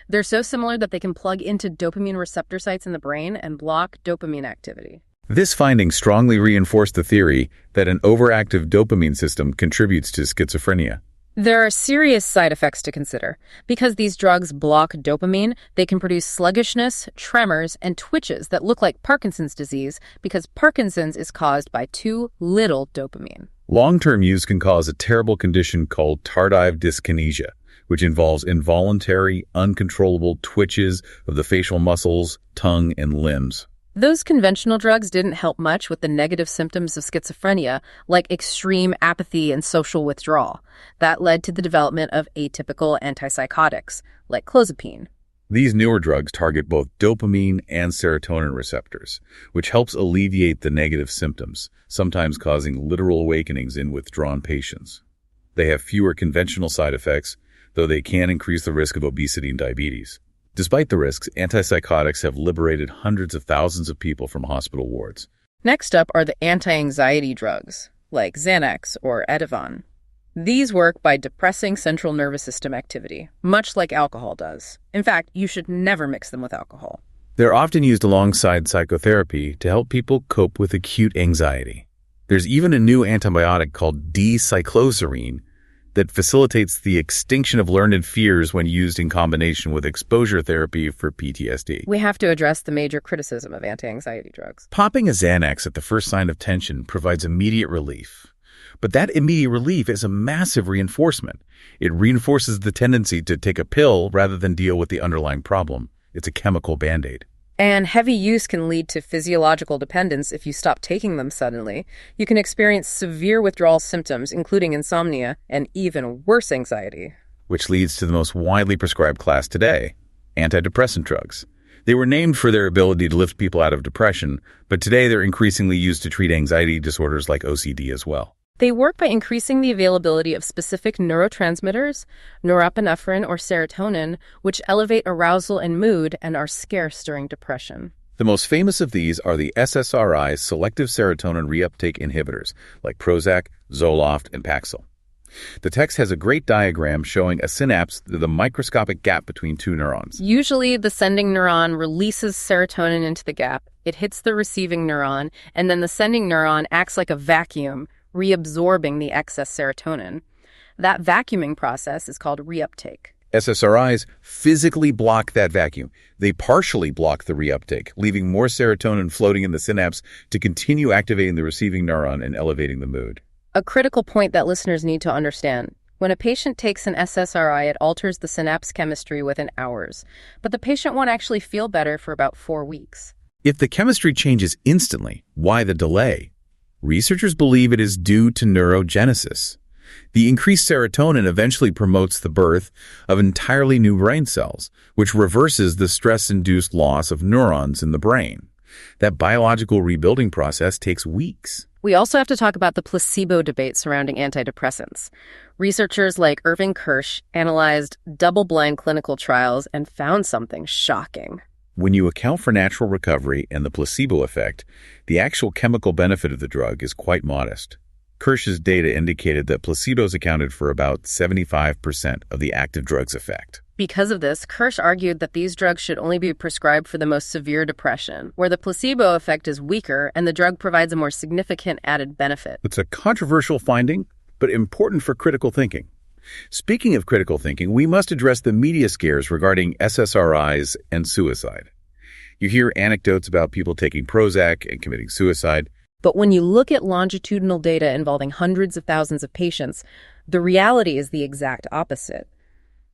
They're so similar that they can plug into dopamine receptor sites in the brain and block dopamine activity. This finding strongly reinforced the theory that an overactive dopamine system contributes to schizophrenia. There are serious side effects to consider. Because these drugs block dopamine, they can produce sluggishness, tremors, and twitches that look like Parkinson's disease because Parkinson's is caused by too little dopamine. Long-term use can cause a terrible condition called tardive dyskinesia, which involves involuntary, uncontrollable twitches of the facial muscles, tongue, and limbs. Those conventional drugs didn't help much with the negative symptoms of schizophrenia, like extreme apathy and social withdrawal. That led to the development of atypical antipsychotics, like clozapine. These newer drugs target both dopamine and serotonin receptors, which helps alleviate the negative symptoms, sometimes causing literal awakenings in withdrawn patients. They have fewer conventional side effects, though they can increase the risk of obesity and diabetes. Despite the risks, antipsychotics have liberated hundreds of thousands of people from hospital wards. Next up are the anti-anxiety drugs, like Xanax or Ativan. These work by depressing central nervous system activity, much like alcohol does. In fact, you should never mix them with alcohol. They're often used alongside psychotherapy to help people cope with acute anxiety. There's even a new antibiotic called D-cycloserine that facilitates the extinction of learned fears when used in combination with exposure therapy for PTSD. We have to address the major criticism of anti-anxiety drugs. Popping a Xanax at the first sign of tension provides immediate relief. But that immediate relief is a massive reinforcement. It reinforces the tendency to take a pill rather than deal with the underlying problem. It's a chemical band-aid. And heavy use can lead to physiological dependence if you stop taking them suddenly. You can experience severe withdrawal symptoms, including insomnia, and even worse anxiety. Which leads to the most widely prescribed class today, antidepressant drugs. They were named for their ability to lift people out of depression, but today they're increasingly used to treat anxiety disorders like OCD as well. They work by increasing the availability of specific neurotransmitters, norepinephrine or serotonin, which elevate arousal and mood and are scarce during depression. The most famous of these are the SSRIs, selective serotonin reuptake inhibitors, like Prozac, Zoloft, and Paxil. The text has a great diagram showing a synapse, the microscopic gap between two neurons. Usually, the sending neuron releases serotonin into the gap. It hits the receiving neuron, and then the sending neuron acts like a vacuum, reabsorbing the excess serotonin. That vacuuming process is called reuptake. SSRIs physically block that vacuum. They partially block the reuptake, leaving more serotonin floating in the synapse to continue activating the receiving neuron and elevating the mood. A critical point that listeners need to understand. When a patient takes an SSRI, it alters the synapse chemistry within hours, but the patient won't actually feel better for about 4 weeks. If the chemistry changes instantly, why the delay? Researchers believe it is due to neurogenesis. The increased serotonin eventually promotes the birth of entirely new brain cells, which reverses the stress-induced loss of neurons in the brain. That biological rebuilding process takes weeks. We also have to talk about the placebo debate surrounding antidepressants. Researchers like Irving Kirsch analyzed double-blind clinical trials and found something shocking. When you account for natural recovery and the placebo effect, the actual chemical benefit of the drug is quite modest. Kirsch's data indicated that placebos accounted for about 75% of the active drug's effect. Because of this, Kirsch argued that these drugs should only be prescribed for the most severe depression, where the placebo effect is weaker and the drug provides a more significant added benefit. It's a controversial finding, but important for critical thinking. Speaking of critical thinking, we must address the media scares regarding SSRIs and suicide. You hear anecdotes about people taking Prozac and committing suicide. But when you look at longitudinal data involving hundreds of thousands of patients, the reality is the exact opposite.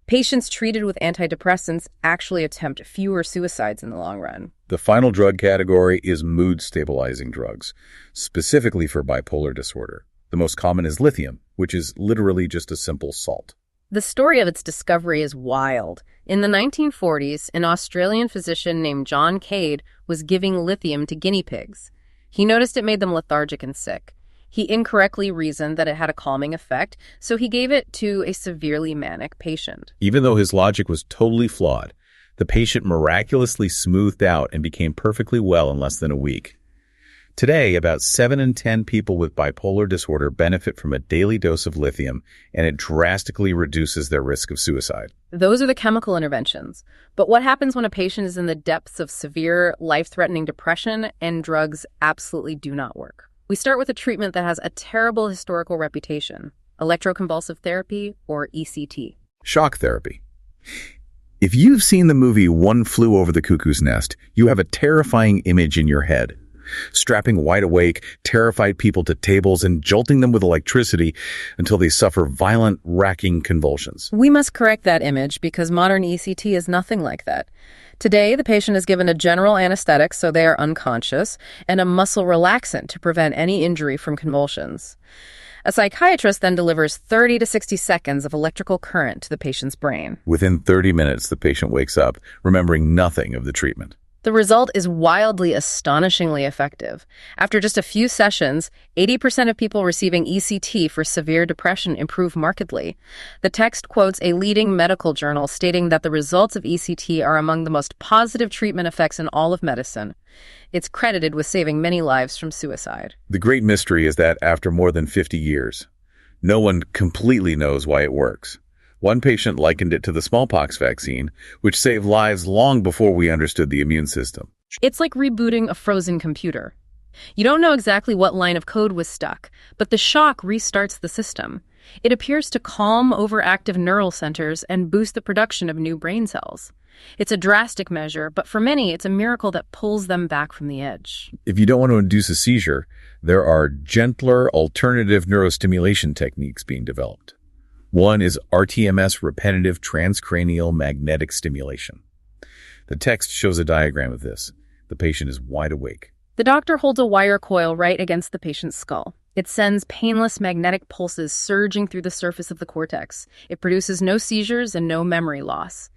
Patients treated with antidepressants actually attempt fewer suicides in the long run. The final drug category is mood-stabilizing drugs, specifically for bipolar disorder. The most common is lithium, which is literally just a simple salt. The story of its discovery is wild. In the 1940s, an Australian physician named John Cade was giving lithium to guinea pigs. He noticed it made them lethargic and sick. He incorrectly reasoned that it had a calming effect, so he gave it to a severely manic patient. Even though his logic was totally flawed, the patient miraculously smoothed out and became perfectly well in less than a week. Today, about 7 in 10 people with bipolar disorder benefit from a daily dose of lithium, and it drastically reduces their risk of suicide. Those are the chemical interventions. But what happens when a patient is in the depths of severe, life-threatening depression and drugs absolutely do not work? We start with a treatment that has a terrible historical reputation: electroconvulsive therapy, or ECT. Shock therapy. If you've seen the movie One Flew Over the Cuckoo's Nest, you have a terrifying image in your head. Strapping wide awake, terrified people to tables and jolting them with electricity until they suffer violent, racking convulsions. We must correct that image because modern ECT is nothing like that. Today, the patient is given a general anesthetic so they are unconscious and a muscle relaxant to prevent any injury from convulsions. A psychiatrist then delivers 30 to 60 seconds of electrical current to the patient's brain. Within 30 minutes, the patient wakes up, remembering nothing of the treatment. The result is wildly, astonishingly effective. After just a few sessions, 80% of people receiving ECT for severe depression improve markedly. The text quotes a leading medical journal stating that the results of ECT are among the most positive treatment effects in all of medicine. It's credited with saving many lives from suicide. The great mystery is that after more than 50 years, no one completely knows why it works. One patient likened it to the smallpox vaccine, which saved lives long before we understood the immune system. It's like rebooting a frozen computer. You don't know exactly what line of code was stuck, but the shock restarts the system. It appears to calm overactive neural centers and boost the production of new brain cells. It's a drastic measure, but for many, it's a miracle that pulls them back from the edge. If you don't want to induce a seizure, there are gentler alternative neurostimulation techniques being developed. One is RTMS, repetitive transcranial magnetic stimulation. The text shows a diagram of this. The patient is wide awake. The doctor holds a wire coil right against the patient's skull. It sends painless magnetic pulses surging through the surface of the cortex. It produces no seizures and no memory loss.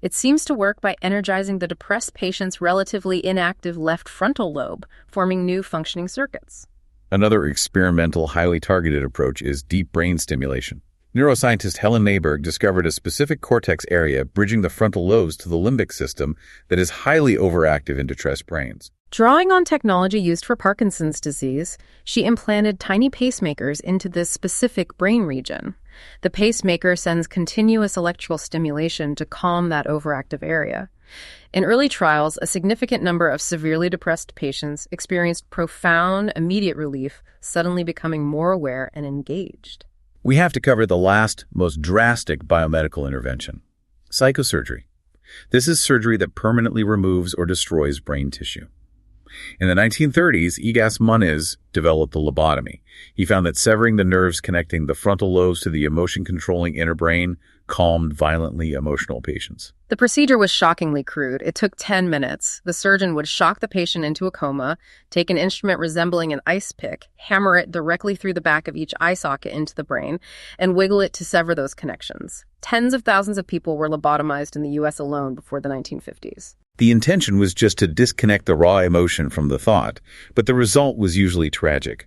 It seems to work by energizing the depressed patient's relatively inactive left frontal lobe, forming new functioning circuits. Another experimental, highly targeted approach is deep brain stimulation. Neuroscientist Helen Mayberg discovered a specific cortex area bridging the frontal lobes to the limbic system that is highly overactive in distressed brains. Drawing on technology used for Parkinson's disease, she implanted tiny pacemakers into this specific brain region. The pacemaker sends continuous electrical stimulation to calm that overactive area. In early trials, a significant number of severely depressed patients experienced profound, immediate relief, suddenly becoming more aware and engaged. We have to cover the last, most drastic biomedical intervention: psychosurgery. This is surgery that permanently removes or destroys brain tissue. In the 1930s, Egas Muniz developed the lobotomy. He found that severing the nerves connecting the frontal lobes to the emotion-controlling inner brain calmed violently emotional patients. The procedure was shockingly crude. It took 10 minutes. The surgeon would shock the patient into a coma, take an instrument resembling an ice pick, hammer it directly through the back of each eye socket into the brain, and wiggle it to sever those connections. Tens of thousands of people were lobotomized in the U.S. alone before the 1950s. The intention was just to disconnect the raw emotion from the thought, but the result was usually tragic.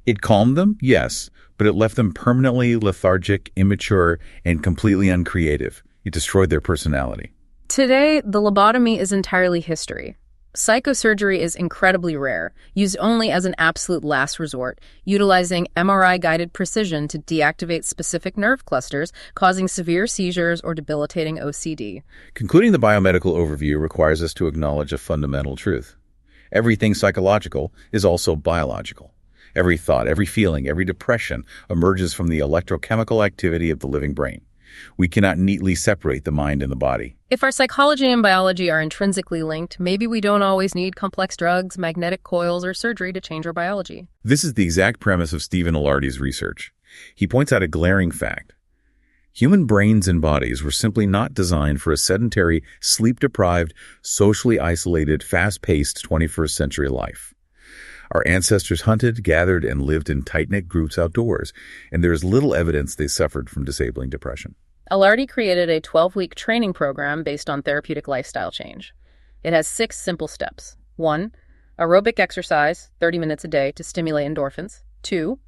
It calmed them, yes, but it left them permanently lethargic, immature, and completely uncreative. It destroyed their personality. Today, the lobotomy is entirely history. Psychosurgery is incredibly rare, used only as an absolute last resort, utilizing MRI-guided precision to deactivate specific nerve clusters, causing severe seizures or debilitating OCD. Concluding the biomedical overview requires us to acknowledge a fundamental truth. Everything psychological is also biological. Every thought, every feeling, every depression emerges from the electrochemical activity of the living brain. We cannot neatly separate the mind and the body. If our psychology and biology are intrinsically linked, maybe we don't always need complex drugs, magnetic coils, or surgery to change our biology. This is the exact premise of Stephen Ilardi's research. He points out a glaring fact. Human brains and bodies were simply not designed for a sedentary, sleep-deprived, socially isolated, fast-paced 21st century life. Our ancestors hunted, gathered, and lived in tight-knit groups outdoors, and there is little evidence they suffered from disabling depression. Ilardi created a 12-week training program based on therapeutic lifestyle change. It has 6 simple steps. 1. Aerobic exercise, 30 minutes a day to stimulate endorphins. 2.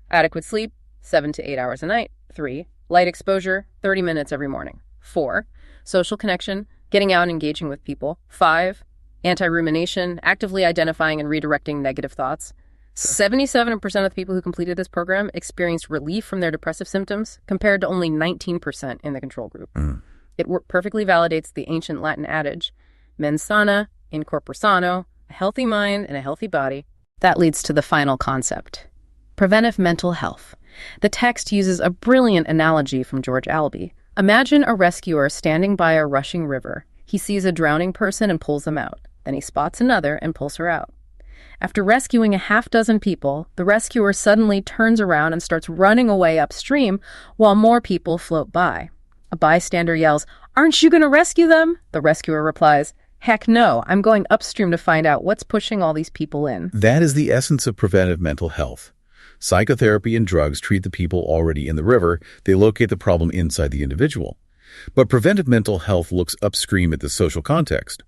Adequate sleep, 7 to 8 hours a night. 3. Light exposure, 30 minutes every morning. 4. Social connection, getting out and engaging with people. 5. Anti-rumination, actively identifying and redirecting negative thoughts. 77% of the people who completed this program experienced relief from their depressive symptoms, compared to only 19% in the control group. It perfectly validates the ancient Latin adage, mens sana, in corpore sano, a healthy mind and a healthy body. That leads to the final concept, preventive mental health. The text uses a brilliant analogy from George Albee. Imagine a rescuer standing by a rushing river. He sees a drowning person and pulls them out. Then he spots another and pulls her out. After rescuing a half-dozen people, the rescuer suddenly turns around and starts running away upstream while more people float by. A bystander yells, "Aren't you going to rescue them?" The rescuer replies, "Heck no, I'm going upstream to find out what's pushing all these people in." That is the essence of preventive mental health. Psychotherapy and drugs treat the people already in the river. They locate the problem inside the individual. But preventive mental health looks upstream at the social context.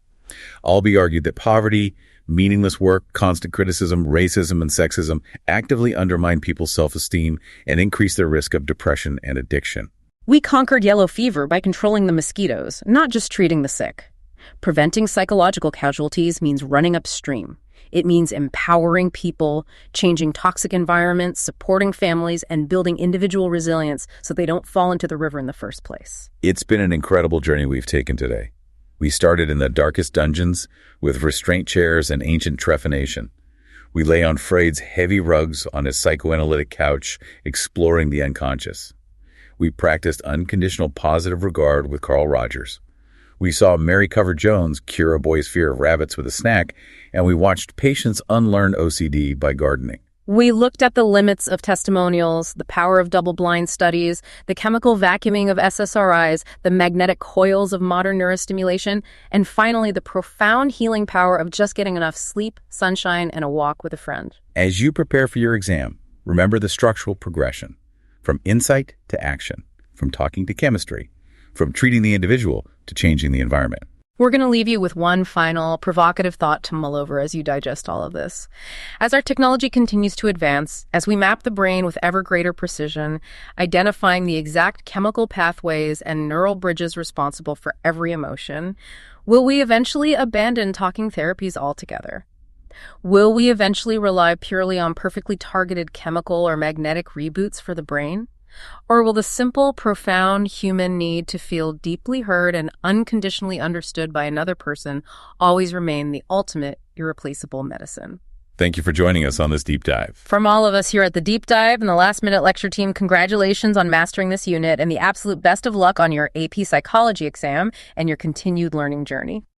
Albee argued that poverty, meaningless work, constant criticism, racism, and sexism actively undermine people's self-esteem and increase their risk of depression and addiction. We conquered yellow fever by controlling the mosquitoes, not just treating the sick. Preventing psychological casualties means running upstream. It means empowering people, changing toxic environments, supporting families, and building individual resilience so they don't fall into the river in the first place. It's been an incredible journey we've taken today. We started in the darkest dungeons with restraint chairs and ancient trephination. We lay on Freud's heavy rugs on his psychoanalytic couch, exploring the unconscious. We practiced unconditional positive regard with Carl Rogers. We saw Mary Cover-Jones cure a boy's fear of rabbits with a snack, and we watched patients unlearn OCD by gardening. We looked at the limits of testimonials, the power of double-blind studies, the chemical vacuuming of SSRIs, the magnetic coils of modern neurostimulation, and finally the profound healing power of just getting enough sleep, sunshine, and a walk with a friend. As you prepare for your exam, remember the structural progression. From insight to action, from talking to chemistry, from treating the individual to changing the environment. We're going to leave you with one final provocative thought to mull over as you digest all of this. As our technology continues to advance, as we map the brain with ever greater precision, identifying the exact chemical pathways and neural bridges responsible for every emotion, will we eventually abandon talking therapies altogether? Will we eventually rely purely on perfectly targeted chemical or magnetic reboots for the brain? Or will the simple, profound human need to feel deeply heard and unconditionally understood by another person always remain the ultimate, irreplaceable medicine? Thank you for joining us on this deep dive. From all of us here at the Deep Dive and the Last Minute Lecture team, congratulations on mastering this unit and the absolute best of luck on your AP Psychology exam and your continued learning journey.